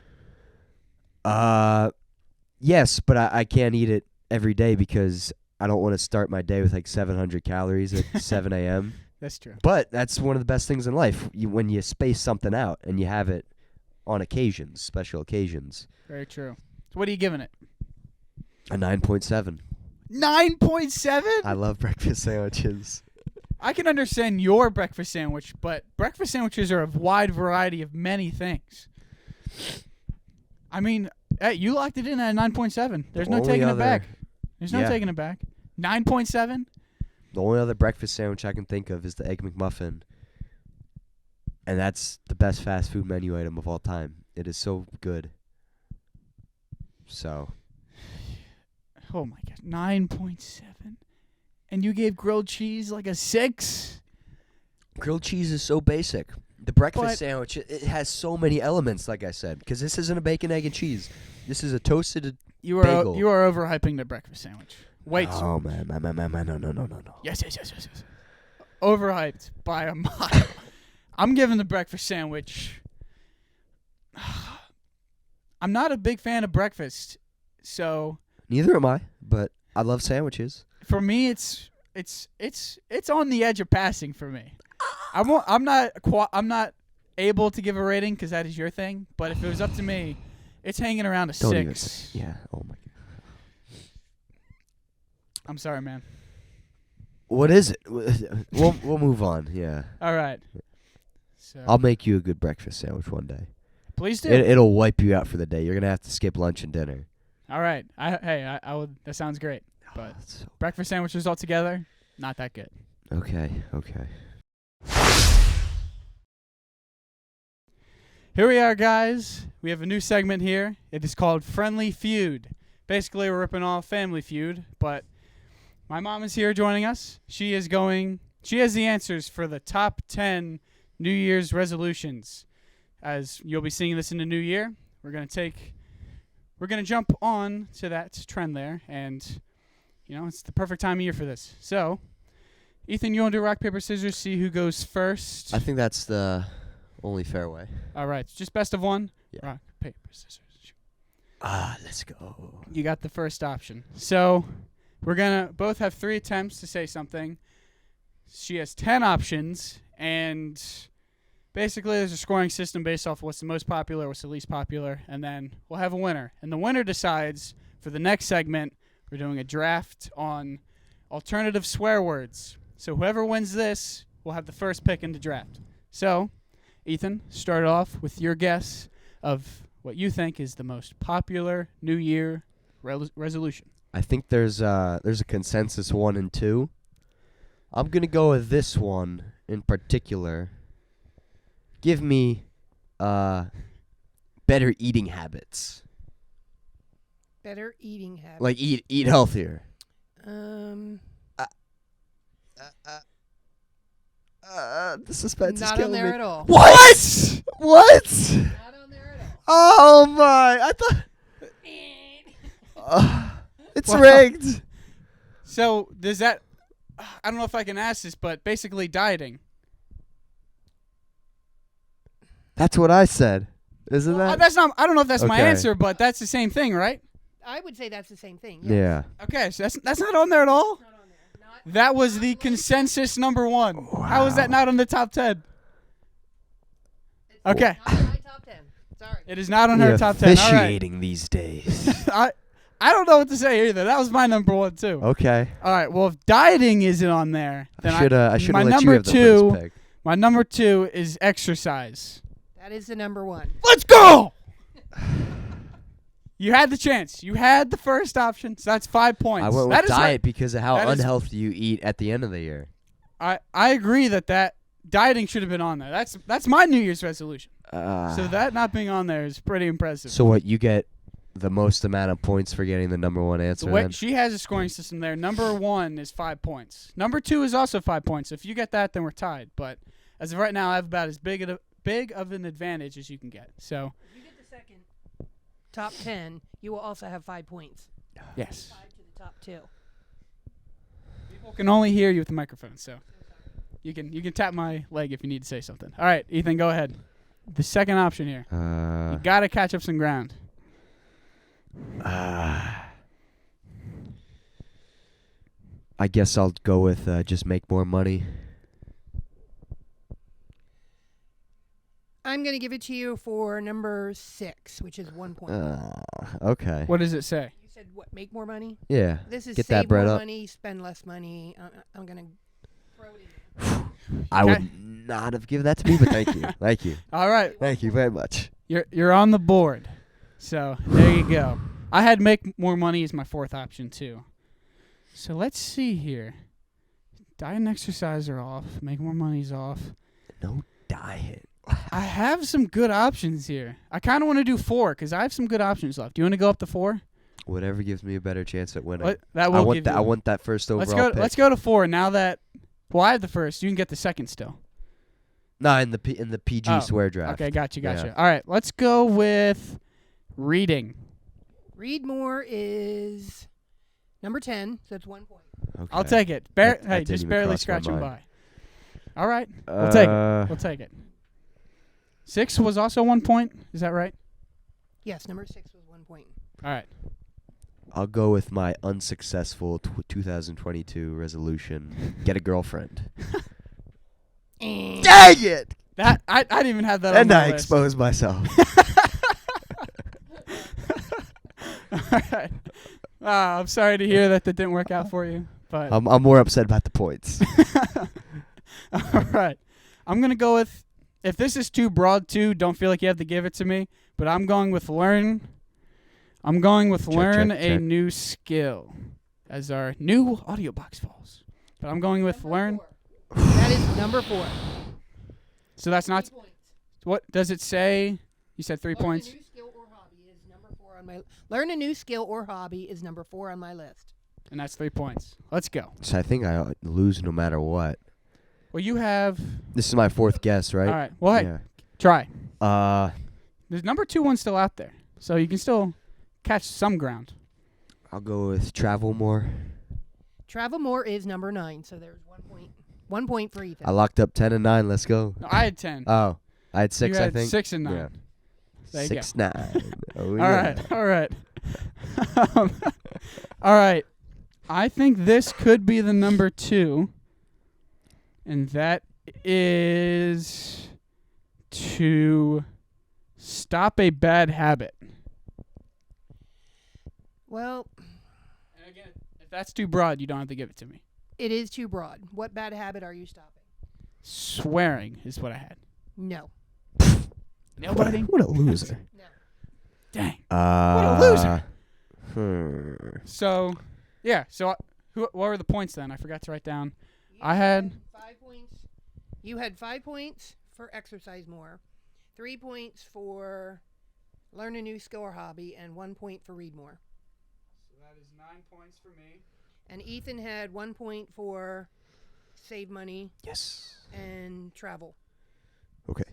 S1: Yes, but I can't eat it every day because I don't want to start my day with like 700 calories at 7 a.m.
S3: That's true.
S1: But that's one of the best things in life, when you space something out and you have it on occasions, special occasions.
S3: Very true. So what are you giving it?
S1: A 9.7.
S3: 9.7?
S1: I love breakfast sandwiches.
S3: I can understand your breakfast sandwich, but breakfast sandwiches are a wide variety of many things. I mean, hey, you locked it in at 9.7. There's no taking it back. There's no taking it back. 9.7?
S1: The only other breakfast sandwich I can think of is the Egg McMuffin. And that's the best fast food menu item of all time. It is so good. So.
S3: Oh, my God. 9.7? And you gave grilled cheese like a 6?
S1: Grilled cheese is so basic. The breakfast sandwich, it has so many elements, like I said, because this isn't a bacon, egg, and cheese. This is a toasted bagel.
S3: You are overhyping the breakfast sandwich. Wait.
S1: Oh, man, no.
S3: Yes. Overhyped by a mile. I'm giving the breakfast sandwich. I'm not a big fan of breakfast, so.
S1: Neither am I, but I love sandwiches.
S3: For me, it's on the edge of passing for me. I'm not able to give a rating because that is your thing. But if it was up to me, it's hanging around a 6.
S1: Yeah. Oh my God.
S3: I'm sorry, man.
S1: What is it? We'll move on. Yeah.
S3: All right. So
S1: I'll make you a good breakfast sandwich one day.
S3: please do.
S1: It'll wipe you out for the day. You're gonna have to skip lunch and dinner.
S3: All right. I would. That sounds great. But
S1: So,
S3: breakfast sandwiches all together, not that good.
S1: okay.
S3: Here we are, guys. We have a new segment here. It is called Friendly Feud. Basically, we're ripping off Family Feud, but my mom is here joining us. She has the answers for the top 10 New Year's resolutions. As you'll be seeing this in the new year, we're going to jump on to that trend there, and it's the perfect time of year for this. So, Ethan, you want to do rock, paper, scissors, see who goes first?
S1: I think that's the only fair way.
S3: All right, just best of one.
S1: Yeah.
S3: Rock, paper, scissors, shoot.
S1: Let's go.
S3: You got the first option. So, we're going to both have 3 attempts to say something. She has 10 options, And basically, there's a scoring system based off what's the most popular, what's the least popular, and then we'll have a winner. And the winner decides for the next segment, we're doing a draft on alternative swear words. So whoever wins this will have the first pick in the draft. So, Ethan, start off with your guess of what you think is the most popular New Year resolution.
S1: I think there's a consensus 1 and 2. I'm gonna go with this one in particular. Give me better eating habits.
S2: Better eating habits.
S1: Like eat healthier. The suspense is
S2: Not on
S1: killing
S2: there
S1: me.
S2: at all.
S1: What? What?
S2: Not on there at all.
S1: Oh my! I thought it's
S3: Well,
S1: rigged.
S3: So, does that... I don't know if I can ask this, but basically dieting.
S1: That's what I said. Isn't that?
S3: That's not. I don't know if that's my
S1: Okay.
S3: answer, but that's the same thing, right?
S2: I would say that's the same thing. Yes.
S1: Yeah.
S3: Okay, so that's not on there at all?
S2: Not on there. Not
S3: That was the consensus number 1. How is that not on the top 10? Okay.
S2: Not in my top 10. Sorry.
S3: It is not on her top 10. All right.
S1: Officiating these days.
S3: I don't know what to say either. That was my number 1 too.
S1: Okay.
S3: All right. Well, if dieting isn't on there, then
S1: I should
S3: my
S1: have let you
S3: number
S1: have the
S3: 2.
S1: first pick.
S3: My number 2 is exercise.
S2: That is the number 1.
S3: Let's go. You had the chance. You had the first option, so that's 5 points.
S1: I went
S3: That
S1: with
S3: is
S1: diet because of how
S3: that is-
S1: unhealthy you eat at the end of the year.
S3: I agree that dieting should have been on there. That's my New Year's resolution. So that not being on there is pretty impressive.
S1: So what, you get the most amount of points for getting the number 1 answer
S3: The way,
S1: then?
S3: she has a scoring system there. Number 1 is 5 points. Number 2 is also 5 points. If you get that, then we're tied. But as of right now, I have about as big of an advantage as you can get. So
S2: If you get the second top 10, you will also have 5 points.
S3: yes,
S2: 5 to the top 2.
S3: people can only hear you with the microphone. So you can tap my leg if you need to say something. All right, Ethan, go ahead. The second option here. You gotta catch up some ground.
S1: I guess I'll go with just make more money.
S2: I'm going to give it to you for number 6, which is 1 point.
S1: Okay.
S3: What does it say?
S2: You said what? Make more money?
S1: Yeah.
S2: This is
S1: Get
S2: save
S1: that bread
S2: more
S1: up.
S2: money, spend less money. I'm going to throw it in.
S1: I
S3: Okay.
S1: would not have given that to me, but thank you. Thank you.
S3: All right,
S1: Thank you very much.
S3: you're on the board. So there you go. I had make more money as my 4th option too. So let's see here. Diet and exercise are off. Make more money's off.
S1: No diet.
S3: I have some good options here. I kind of want to do 4 because I have some good options left. Do you want to go up to 4?
S1: Whatever gives me a better chance at winning.
S3: That
S1: I
S3: will
S1: want
S3: give
S1: that.
S3: you.
S1: I want that first overall
S3: let's go.
S1: pick.
S3: Let's go to 4 now that. Well, I have the first. You can get the second still.
S1: No, in the PG
S3: Oh,
S1: swear draft.
S3: Okay, gotcha.
S1: Yeah.
S3: All right, let's go with reading.
S2: Read more is number 10, so that's 1 point.
S1: Okay.
S3: I'll take it.
S1: That
S3: Hey,
S1: didn't
S3: just
S1: even
S3: barely
S1: cross my
S3: scratching
S1: mind.
S3: by. All right, we'll take it. We'll take it. 6 was also 1 point. Is that right?
S2: Yes, number 6 was 1 point.
S3: All right.
S1: I'll go with my unsuccessful 2022 resolution: get a girlfriend. Dang it!
S3: That I didn't even have that on
S1: And
S3: my
S1: I
S3: list.
S1: exposed myself.
S3: All right. I'm sorry to hear that didn't work out for you, but
S1: I'm more upset about the points.
S3: all right. I'm gonna go with. If this is too broad, too, don't feel like you have to give it to me. But I'm going with learn. I'm going with learn a new skill, as our new audio box falls. But I'm going with learn.
S2: That is number 4.
S3: So that's not.
S2: 3 points.
S3: What does it say? You said 3 points.
S2: Learn a new skill or hobby is number 4 on my. Learn a new skill or hobby is number 4 on my list.
S3: And that's 3 points. Let's go.
S1: So I think I lose no matter what.
S3: Well, you have.
S1: This is my 4th guess, right?
S3: All right. Well, hey, try.
S1: Yeah.
S3: There's number 2 one still out there, so you can still catch some ground.
S1: I'll go with travel more.
S2: Travel more is number 9, so there's 1 point. 1 point for Ethan.
S1: I locked up 10 and 9. Let's go.
S3: No, I had 10.
S1: Oh, I had 6.
S3: you had
S1: I think
S3: 6 and 9.
S1: Yeah.
S3: There you
S1: 6 9. Oh,
S3: All
S1: yeah.
S3: right. All right. All right. I think this could be the number 2, and that is to stop a bad habit.
S2: Well,
S3: And again, if that's too broad, you don't have to give it to me.
S2: it is too broad. What bad habit are you stopping?
S3: Swearing is what I had.
S2: No.
S3: Nobody?
S1: What a loser.
S2: No.
S3: Dang.
S1: What
S3: a loser. So, yeah. So, what were the points then? I forgot to write down. I had
S2: 5 points. You had 5 points for exercise more, 3 points for learn a new skill or hobby, and 1 point for read more.
S3: So that is 9 points for me.
S2: And Ethan had 1 point for save money
S1: Yes.
S2: and travel.
S1: Okay.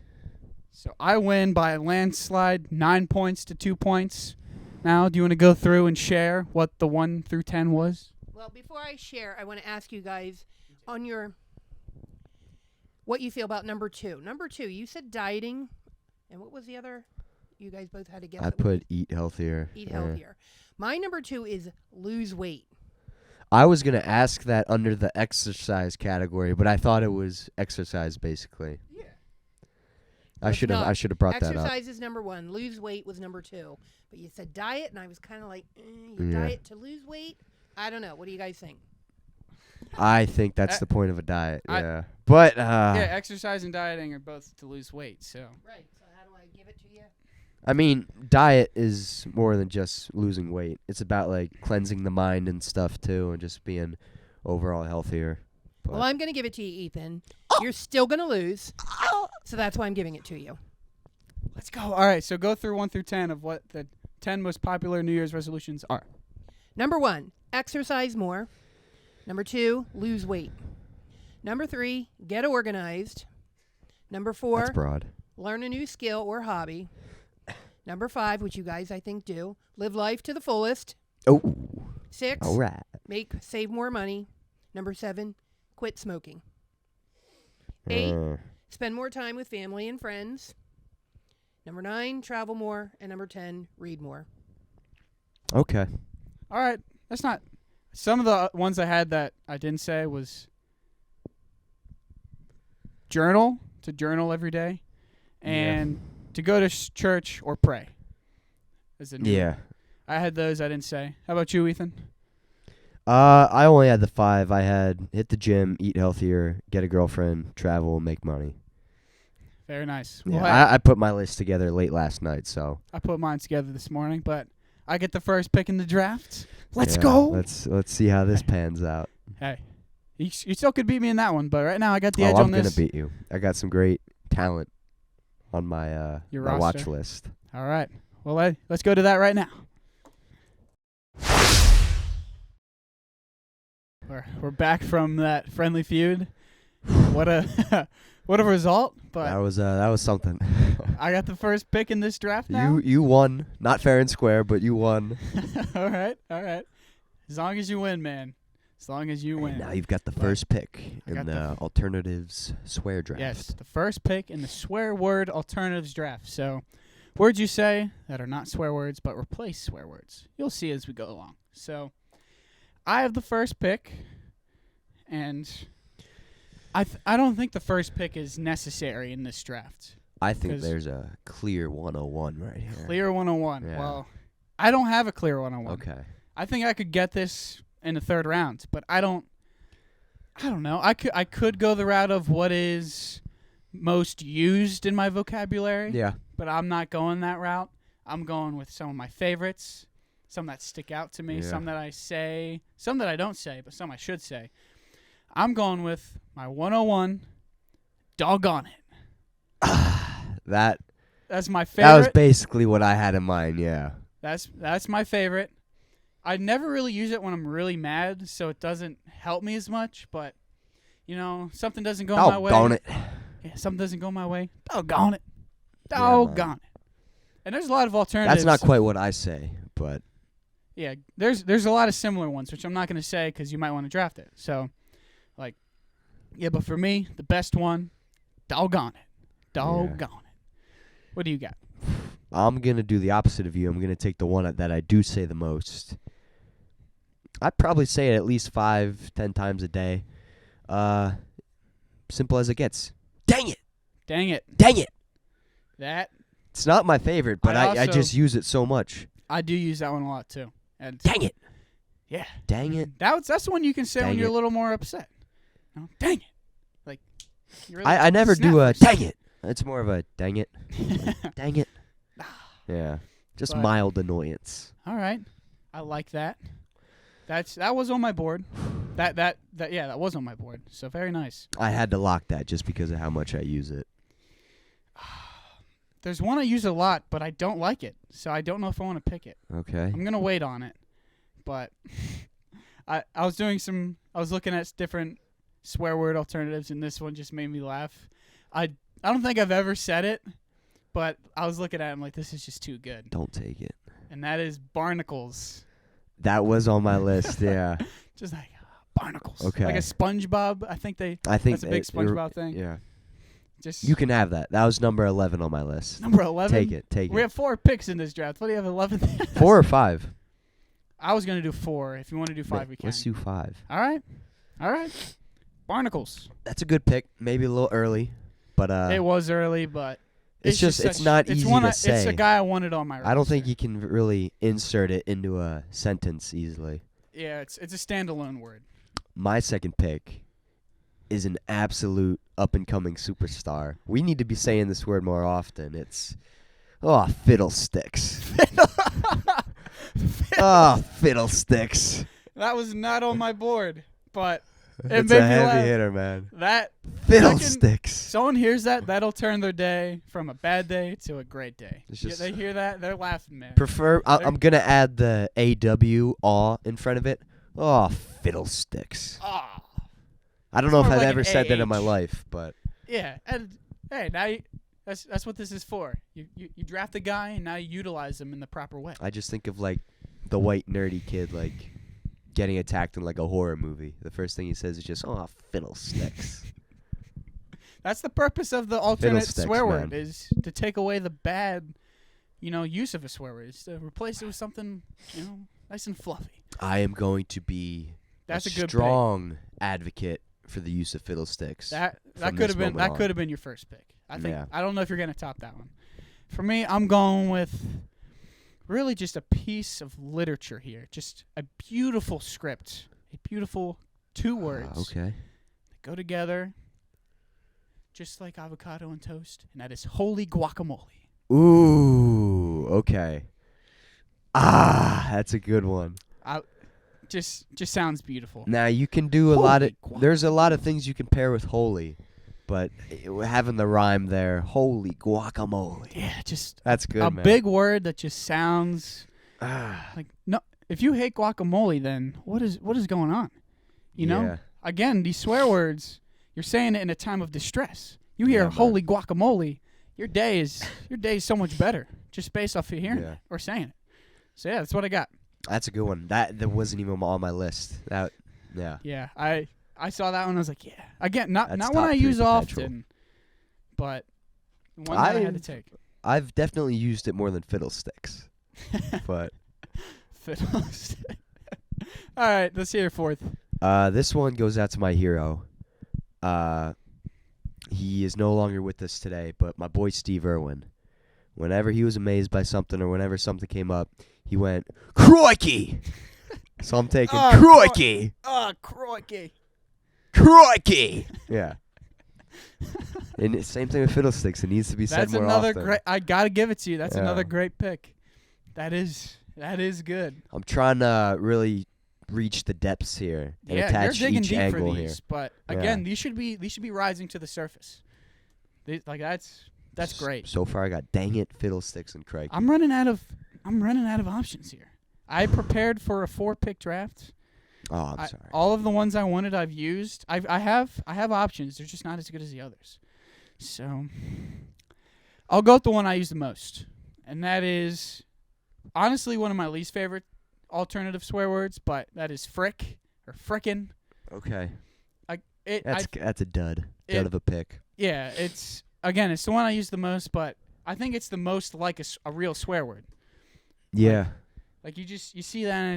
S3: So I win by a landslide, 9 points to 2 points. Now, do you want to go through and share what the 1 through 10 was?
S2: Well, before I share, I want to ask you guys on your what you feel about number 2. Number 2, you said dieting, and what was the other? You guys both had to guess.
S1: I put eat healthier.
S2: Eat healthier. My number 2 is lose weight.
S1: I was going to ask that under the exercise category, but I thought it was exercise basically.
S3: Yeah.
S1: I should have brought that up.
S2: Exercise is number 1. Lose weight was number 2. But you said diet, and I was kind of like, you
S1: Yeah.
S2: diet to lose weight? I don't know. What do you guys think?
S1: I think that's the point of a diet.
S3: I-
S1: Yeah. But
S3: Yeah, exercise and dieting are both to lose weight, so.
S2: Right. So how do I give it to you?
S1: I mean, diet is more than just losing weight. It's about like cleansing the mind and stuff too, and just being overall healthier. But
S2: Well, I'm going to give it to you, Ethan. You're still going to lose. So that's why I'm giving it to you.
S3: Let's go. All right, so go through 1 through 10 of what the 10 most popular New Year's resolutions are.
S2: Number 1, exercise more. Number 2, lose weight. Number 3, get organized. Number 4,
S1: that's broad.
S2: learn a new skill or hobby. Number 5, which you guys I think do, live life to the fullest.
S1: Oh,
S2: 6,
S1: all right.
S2: save more money. Number 7, quit smoking. 8, spend more time with family and friends. Number 9, travel more. And number 10, read more.
S1: Okay.
S3: All right, that's not. Some of the ones I had that I didn't say was to journal every day, and to go to church or pray. As a new
S1: Yeah.
S3: I had those I didn't say. How about you, Ethan?
S1: I only had the 5. I had hit the gym, eat healthier, get a girlfriend, travel, make money.
S3: Very nice.
S1: Yeah,
S3: Well,
S1: I put my list together late last night, so
S3: I put mine together this morning, but I get the first pick in the draft. Let's
S1: yeah,
S3: go.
S1: Let's see how this pans out.
S3: Hey, you still could beat me in that one, but right now I got the edge
S1: I'm
S3: on this.
S1: gonna beat you. I got some great talent on my
S3: Your
S1: my watch
S3: roster.
S1: list.
S3: All right. Well, let's go to that right now. We're back from that friendly feud. What a what a result! But
S1: That was something.
S3: I got the first pick in this draft now.
S1: You won, not fair and square, but you won.
S3: all right. As long as you win, man. As long as you win.
S1: Now you've got the first pick
S3: I
S1: in
S3: got
S1: the alternatives swear draft.
S3: Yes, the first pick in the swear word alternatives draft. So, words you say that are not swear words but replace swear words. You'll see as we go along. So, I have the first pick, and I don't think the first pick is necessary in this draft.
S1: I think
S3: 'Cause
S1: there's a clear 101 right here.
S3: Clear 101.
S1: Yeah.
S3: Well, I don't have a clear 101.
S1: Okay.
S3: I think I could get this in the third round, but I don't know. I could go the route of what is most used in my vocabulary,
S1: Yeah.
S3: but I'm not going that route. I'm going with some of my favorites, some that stick out to me,
S1: Yeah.
S3: some that I say, some that I don't say, but some I should say. I'm going with my 101, doggone it. That's my favorite.
S1: That was basically what I had in mind, yeah.
S3: That's my favorite. I never really use it when I'm really mad, so it doesn't help me as much. But something doesn't go my way.
S1: Doggone it.
S3: Yeah, something doesn't go my way. Doggone it.
S1: Yeah,
S3: Doggone it. And there's a lot of alternatives.
S1: That's not quite what I say, but
S3: Yeah, there's a lot of similar ones, which I'm not going to say because you might want to draft it. So, but for me, the best one, doggone it. Doggone it. What do you got?
S1: I'm going to do the opposite of you. I'm going to take the one that I do say the most. I'd probably say it at least 5-10 times a day. simple as it gets. Dang it!
S3: Dang it.
S1: Dang it!
S3: That
S1: It's not my favorite, but I
S3: also-
S1: just use it so much.
S3: I do use that one a lot too. And
S1: Dang it!
S3: yeah,
S1: Dang it!
S3: that's the one you can say when
S1: Dang
S3: you're
S1: it.
S3: a little more upset. You know, dang it! Like you really
S1: I never
S3: snap
S1: do
S3: for
S1: a
S3: a second.
S1: dang it. It's more of a dang it. Dang it. Yeah. Just
S3: But-
S1: mild annoyance.
S3: All right, I like that. That was on my board. That was on my board. So very nice.
S1: I had to lock that just because of how much I use it.
S3: There's one I use a lot, but I don't like it. So I don't know if I want to pick it.
S1: Okay.
S3: I'm gonna wait on it. But I was looking at different swear word alternatives, and this one just made me laugh. I don't think I've ever said it, but I was looking at it, I'm like, this is just too good.
S1: Don't take it.
S3: And that is barnacles.
S1: That was on my list, yeah.
S3: Just like barnacles.
S1: Okay.
S3: Like a SpongeBob. I think
S1: I think
S3: that's a big SpongeBob thing.
S1: Yeah.
S3: Just
S1: You can have that. That was number 11 on my list.
S3: number 11.
S1: Take it. Take
S3: We
S1: it.
S3: have 4 picks in this draft. What do you have 11?
S1: 4 or 5?
S3: I was gonna do 4. If you want to do 5, we can.
S1: Let's do 5.
S3: All right. Barnacles.
S1: That's a good pick. Maybe a little early, but
S3: It was early, but
S1: it's just it's not easy to say.
S3: It's a guy I wanted on my.
S1: I don't think
S3: roster.
S1: you can really insert it into a sentence easily.
S3: Yeah, it's a standalone word.
S1: My second pick is an absolute up-and-coming superstar. We need to be saying this word more often. It's, fiddlesticks. Fiddlesticks.
S3: That was not on my board, but it
S1: It's
S3: made
S1: a
S3: me
S1: heavy
S3: laugh.
S1: hitter, man.
S3: That
S1: Fiddlesticks.
S3: someone hears that'll turn their day from a bad day to a great day.
S1: It's just-
S3: they hear that, they're laughing, man.
S1: I'm going to add the AW, aw, in front of it. Oh, fiddlesticks.
S3: Ah,
S1: I don't know if
S3: more
S1: I've
S3: like
S1: ever
S3: an
S1: said that in my
S3: AH.
S1: life, but
S3: yeah. And hey, now that's what this is for. You draft a guy and now you utilize him in the proper way.
S1: I just think of like the white nerdy kid like getting attacked in like a horror movie. The first thing he says is just, fiddlesticks.
S3: That's the purpose of the alternate
S1: Fiddlesticks,
S3: swear word,
S1: man.
S3: is to take away the bad, use of a swear word. Is to replace it with something, nice and fluffy.
S1: I am going to be
S3: That's a good pick.
S1: strong advocate for the use of fiddlesticks.
S3: That
S1: from
S3: could
S1: this
S3: have been
S1: moment on.
S3: could have been your first pick. I think.
S1: Yeah.
S3: I don't know if you're gonna top that one. For me, I'm going with really just a piece of literature here. Just a beautiful script, a beautiful 2 words
S1: Okay.
S3: that go together, just like avocado and toast, and that is holy guacamole.
S1: Ooh, okay. That's a good one.
S3: Just sounds beautiful.
S1: Now you can do a lot of.
S3: Holy
S1: There's a lot of things you can pair with holy, but having the rhyme there, holy guacamole.
S3: Yeah, just
S1: That's good,
S3: a
S1: man.
S3: big word that just sounds
S1: Ah,
S3: like no. If you hate guacamole, then what is going on?
S1: Yeah.
S3: Again, these swear words, you're saying it in a time of distress. You hear
S1: Yeah, man.
S3: holy guacamole, your day is so much better just based off of hearing
S1: Yeah.
S3: it or saying it. So yeah, that's what I got.
S1: That's a good one. That wasn't even on my list. Yeah.
S3: Yeah, I saw that one. I was like, yeah. Again, not
S1: That's
S3: one
S1: top
S3: I
S1: 3
S3: use
S1: potential.
S3: often, but one that I had to take.
S1: I've definitely used it more than fiddlesticks, but
S3: Fiddlestick. All right, let's hear your 4th.
S1: this one goes out to my hero. He is no longer with us today, but my boy Steve Irwin. Whenever he was amazed by something or whenever something came up, he went, "Crikey!" So I'm taking crikey,
S3: Oh, crikey.
S1: crikey. Yeah. And it's same thing with fiddlesticks. It needs to be said
S3: That's
S1: more
S3: another
S1: often.
S3: great. I gotta give it to you. That's
S1: Yeah.
S3: another great pick. That is good.
S1: I'm trying to really reach the depths here and
S3: Yeah,
S1: attach
S3: you're digging
S1: each
S3: deep for
S1: angle
S3: these,
S1: here.
S3: but
S1: Yeah.
S3: again, these should be rising to the surface. That's great.
S1: So far, I got dang it, fiddlesticks, and crikey.
S3: I'm running out of options here. I prepared for a 4-pick draft.
S1: Oh, I'm sorry.
S3: All of the ones I wanted, I've used. I have options. They're just not as good as the others. So I'll go with the one I use the most, and that is honestly one of my least favorite alternative swear words. But that is frick or frickin'.
S1: Okay.
S3: That's
S1: a dud. Dud of a pick.
S3: Yeah, it's the one I use the most, but I think it's the most like a real swear word.
S1: Yeah.
S3: Like you see that, and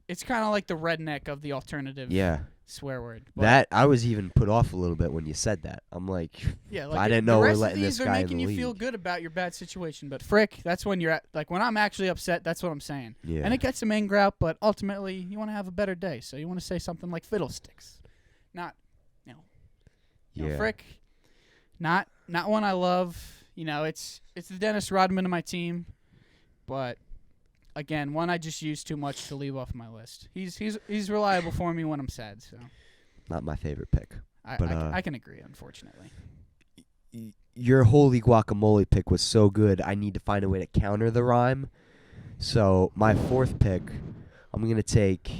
S3: it's kind of like the redneck of the alternative
S1: Yeah.
S3: swear word. But
S1: That I was even put off a little bit when you said that. I'm like,
S3: yeah,
S1: I didn't know
S3: the
S1: we're
S3: rest
S1: letting
S3: of
S1: this
S3: these are
S1: guy in
S3: making
S1: the
S3: you feel
S1: league.
S3: good about your bad situation. But frick, that's when you're at, like when I'm actually upset. That's what I'm saying.
S1: Yeah.
S3: And it gets some anger out, but ultimately you want to have a better day, so you want to say something like fiddlesticks, not,
S1: Yeah.
S3: frick, not one I love. It's the Dennis Rodman of my team, but again, one I just use too much to leave off my list. He's reliable for me when I'm sad, so
S1: Not my favorite pick. But,
S3: I can agree, unfortunately.
S1: Your holy guacamole pick was so good, I need to find a way to counter the rhyme. So my fourth pick, I'm going to take...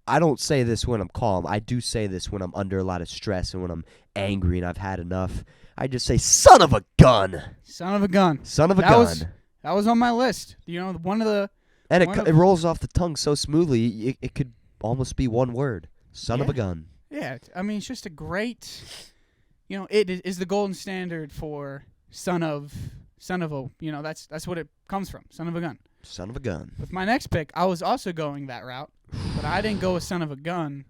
S1: I don't say this when I'm calm. I do say this when I'm under a lot of stress and when I'm angry and I've had enough. I just say, son of a gun.
S3: Son of a gun.
S1: Son of a
S3: That
S1: gun.
S3: That was on my list. One of the...
S1: And
S3: one of-
S1: it rolls off the tongue so smoothly, it could almost be one word. Son of a
S3: Yeah.
S1: gun.
S3: Yeah, I mean, it's just a great... it is the golden standard for son of a... that's what it comes from. Son of a gun.
S1: Son of a gun.
S3: With my next pick, I was also going that route, but I didn't go with son of a gun.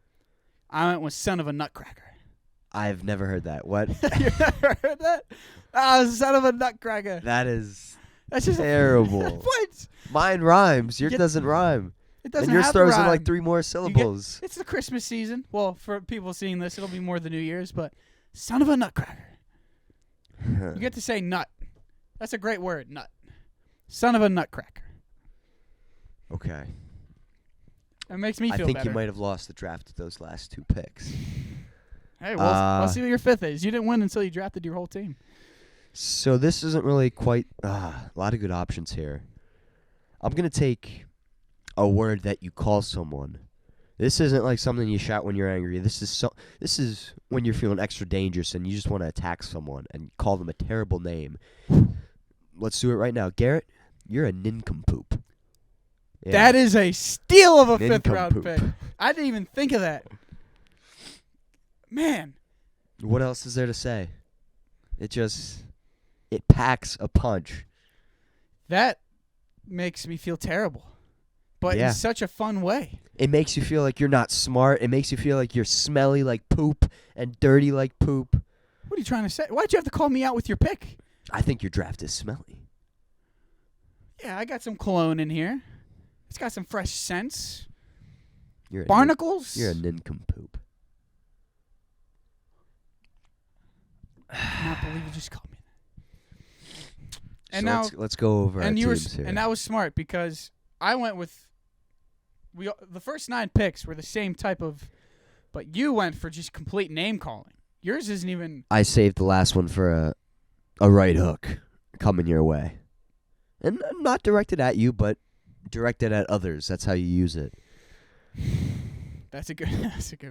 S3: I went with son of a nutcracker.
S1: I've never heard that. What?
S3: You never heard that? Son of a nutcracker.
S1: That is
S3: That's just
S1: terrible.
S3: What?
S1: Mine rhymes. Yours
S3: Get-
S1: doesn't rhyme.
S3: It doesn't
S1: And yours
S3: have to
S1: throws in
S3: rhyme.
S1: like 3 more syllables.
S3: It's the Christmas season. Well, for people seeing this, it'll be more the New Year's, but son of a nutcracker. You get to say nut. That's a great word, nut. Son of a nutcracker.
S1: Okay.
S3: That makes me
S1: I
S3: feel
S1: think
S3: better.
S1: you might have lost the draft with those last 2 picks.
S3: Hey, we'll see what your fifth is. You didn't win until you drafted your whole team.
S1: So this isn't really quite a lot of good options here. I'm going to take a word that you call someone. This isn't like something you shout when you're angry. This is when you're feeling extra dangerous and you just want to attack someone and call them a terrible name. Let's do it right now. Garrett, you're a nincompoop. Yeah.
S3: That is a steal of a fifth-round
S1: Nincompoop.
S3: pick. I didn't even think of that. Man.
S1: What else is there to say? It packs a punch.
S3: That makes me feel terrible. But
S1: Yeah.
S3: in such a fun way.
S1: It makes you feel like you're not smart. It makes you feel like you're smelly like poop and dirty like poop.
S3: What are you trying to say? Why'd you have to call me out with your pick?
S1: I think your draft is smelly.
S3: Yeah, I got some cologne in here. It's got some fresh scents.
S1: You're a
S3: Barnacles.
S1: You're a nincompoop.
S3: I cannot believe you just called me that. And
S1: So
S3: now,
S1: let's go over our
S3: and you were,
S1: teams here.
S3: and that was smart because I went with the first 9 picks were the same type of, but you went for just complete name calling. Yours isn't even.
S1: I saved the last one for a right hook coming your way, and not directed at you, but directed at others. That's how you use it.
S3: That's a good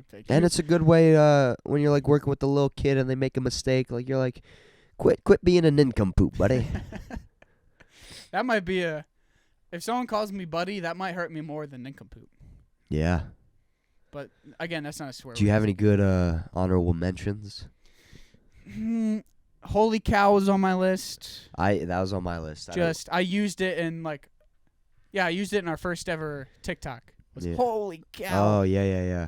S3: pick.
S1: And it's a good way when you're like working with the little kid and they make a mistake. Like you're like, quit being a nincompoop, buddy.
S3: That might be a. If someone calls me buddy, that might hurt me more than nincompoop.
S1: Yeah.
S3: But again, that's not a swear
S1: Do you
S3: word.
S1: have any good honorable mentions?
S3: Holy cow was on my list.
S1: That was on my list.
S3: I used it in I used it in our first ever TikTok. It was
S1: Yeah.
S3: holy cow.
S1: Oh yeah.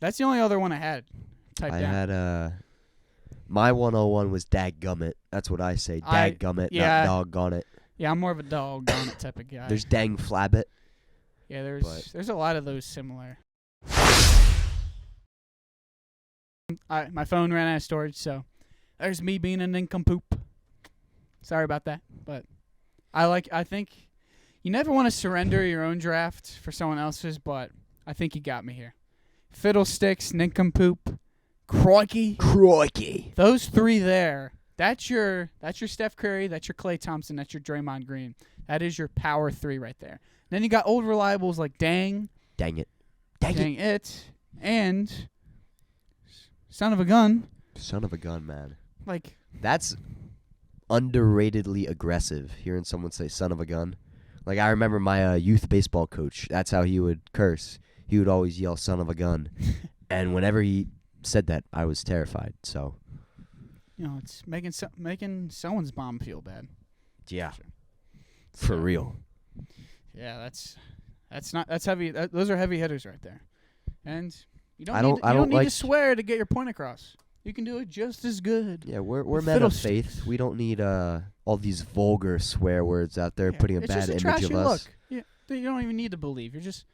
S3: That's the only other one I had typed
S1: I
S3: down.
S1: had my 101 was dadgummit. That's what I say. Dadgummit,
S3: yeah.
S1: not doggone it.
S3: Yeah, I'm more of a dog on it type of guy.
S1: There's dang flabbit.
S3: Yeah,
S1: but-
S3: there's a lot of those similar. My phone ran out of storage, so there's me being a nincompoop. Sorry about that, but I think you never want to surrender your own draft for someone else's, but I think you got me here. Fiddlesticks, nincompoop, crikey. Those 3 there. That's your Steph Curry, that's your Klay Thompson, that's your Draymond Green. That is your power 3 right there. Then you got old reliables like Dang
S1: Dang it.
S3: and Son of a Gun.
S1: Son of a gun, man.
S3: Like,
S1: That's underratedly aggressive, hearing someone say son of a gun. Like, I remember my youth baseball coach. That's how he would curse. He would always yell son of a gun. And whenever he said that, I was terrified. So,
S3: it's making someone's mom feel bad.
S1: yeah.
S3: Sure.
S1: For real.
S3: Yeah, that's heavy. Those are heavy hitters right there. And you don't need
S1: like
S3: to swear to get your point across. You can do it just as good.
S1: Yeah, we're
S3: with
S1: men of
S3: fiddlesticks.
S1: faith. We don't need all these vulgar swear words out there
S3: Yeah,
S1: putting a
S3: it's
S1: bad
S3: just a
S1: image
S3: trashy
S1: of us.
S3: look. Yeah, you don't even need to believe. It's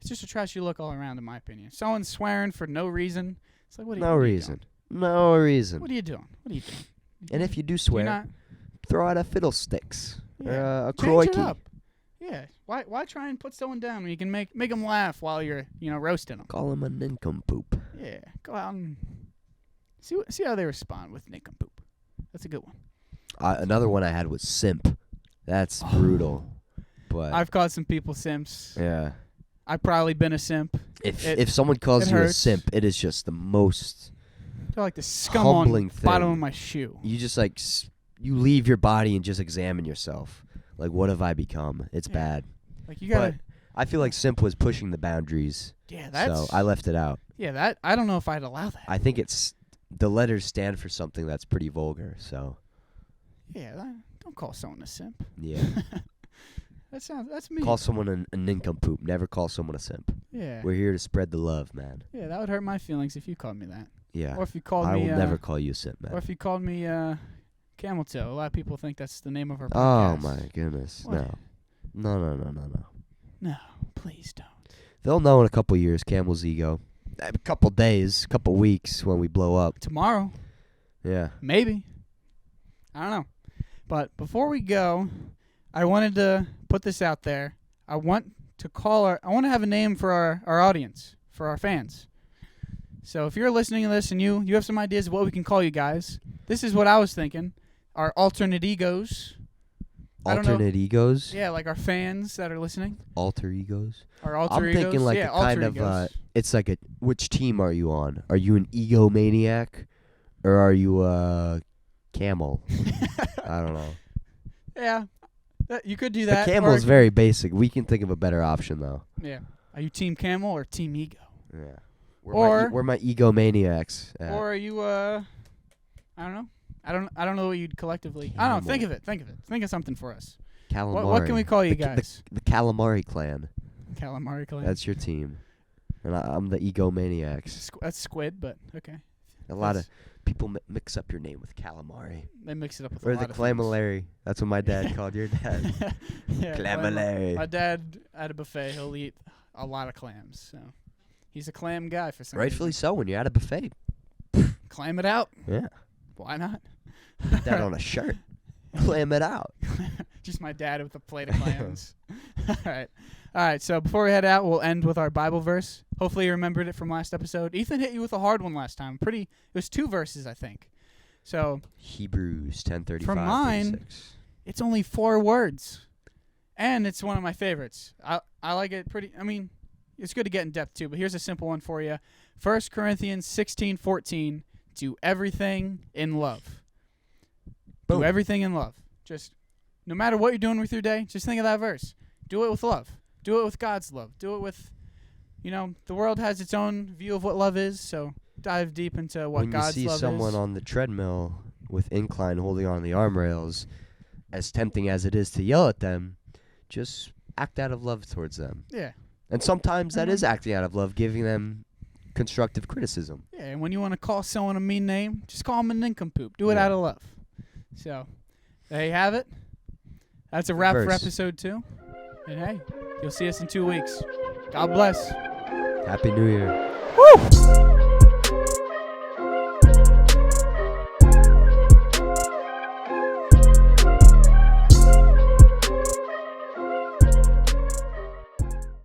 S3: just a trashy look all around, in my opinion. Someone swearing for no reason. It's like, what are you
S1: No
S3: doing?
S1: reason. No reason.
S3: What are you doing? What are you doing?
S1: And if you do
S3: You're
S1: swear,
S3: not,
S1: throw out a fiddlesticks or
S3: yeah.
S1: a
S3: Change it
S1: crikey.
S3: up. Yeah. Why try and put someone down when you can make them laugh while you're roasting them?
S1: Call him a nincompoop.
S3: Yeah. Go out and see how they respond with nincompoop. That's a good one.
S1: Another one I had was simp. That's brutal. But
S3: I've called some people simps.
S1: yeah,
S3: I've probably been a simp.
S1: if someone calls
S3: it
S1: you a
S3: hurts.
S1: simp, it is just the most.
S3: They're like the scum on the
S1: Humbling
S3: bottom
S1: thing.
S3: of my shoe.
S1: You just like you leave your body and just examine yourself. Like, what have I become? It's
S3: Yeah.
S1: bad.
S3: Like you gotta.
S1: But I feel like simp was pushing the boundaries,
S3: Yeah, that's.
S1: so I left it out.
S3: that I don't know if I'd allow that.
S1: I think the letters stand for something that's pretty vulgar. So
S3: Don't call someone a simp.
S1: yeah,
S3: That's me.
S1: call someone a nincompoop. Never call someone a simp.
S3: Yeah.
S1: We're here to spread the love, man.
S3: Yeah, that would hurt my feelings if you called me that.
S1: Yeah,
S3: Or if you called
S1: I
S3: me.
S1: will never call you a simp,
S3: Or
S1: man.
S3: if you called me Camel Toe. A lot of people think that's the name of our
S1: Oh
S3: podcast.
S1: my goodness,
S3: What?
S1: no.
S3: No, please don't.
S1: They'll know in a couple years. Camel's ego. A couple days, couple weeks when we blow up.
S3: Tomorrow,
S1: Yeah.
S3: maybe. I don't know. But before we go, I wanted to put this out there. I want to have a name for our audience, for our fans. So if you're listening to this and you have some ideas of what we can call you guys, this is what I was thinking. Our alternate egos. I don't know.
S1: Alternate egos.
S3: Yeah, like our fans that are listening.
S1: Alter egos.
S3: Our alter
S1: I'm
S3: egos.
S1: thinking like
S3: yeah,
S1: a kind
S3: alter
S1: of
S3: egos.
S1: it's like which team are you on? Are you an egomaniac or are you a camel? I don't know.
S3: Yeah, you could do
S1: The
S3: that.
S1: camel
S3: or-
S1: is very basic. We can think of a better option though.
S3: Yeah. Are you team camel or team ego?
S1: Yeah.
S3: Or-
S1: we're my egomaniacs.
S3: Or are you I don't know. I don't know what you'd collectively. I don't know. Think of it. Think of something for us.
S1: Calamari.
S3: What can we call you
S1: The ca-
S3: guys?
S1: The Calamari clan.
S3: Calamari clan.
S1: That's your team. And I'm the egomaniacs.
S3: That's squid, but okay.
S1: A lot of people mix up your name with calamari.
S3: They mix it up with
S1: Or
S3: a
S1: the
S3: lot of
S1: clamolary. That's what my dad called your dad.
S3: things. Yeah,
S1: Clamolary.
S3: My dad at a buffet, he'll eat a lot of clams. So he's a clam guy for some
S1: Rightfully
S3: reason.
S1: so when you're at a buffet.
S3: Clam it out.
S1: Yeah.
S3: Why not?
S1: Put that on a shirt. Clam it out.
S3: Just my dad with a plate of clams. All right. So before we head out, we'll end with our Bible verse. Hopefully you remembered it from last episode. Ethan hit you with a hard one last time. It was 2 verses, I think. So
S1: Hebrews 10:35.
S3: For mine-
S1: 36.
S3: it's only 4 words, and it's one of my favorites. I like it pretty. I mean, it's good to get in depth too. But here's a simple one for you: 1 Corinthians 16:14. Do everything in love.
S1: Boom.
S3: Do everything in love. Just no matter what you're doing with your day, just think of that verse. Do it with love. Do it with God's love. Do it with, the world has its own view of what love is. So dive deep into what
S1: When
S3: God's
S1: you see
S3: love
S1: someone
S3: is.
S1: on the treadmill with incline holding on the arm rails, as tempting as it is to yell at them, just act out of love towards them.
S3: Yeah.
S1: And sometimes that
S3: Mhm.
S1: is acting out of love, giving them constructive criticism.
S3: Yeah, and when you want to call someone a mean name, just call them a nincompoop. Do it
S1: Yeah.
S3: out of love. So, there you have it. That's a wrap for
S1: Verse.
S3: episode 2. And hey, you'll see us in 2 weeks. God bless.
S1: Happy New Year.
S3: Woo!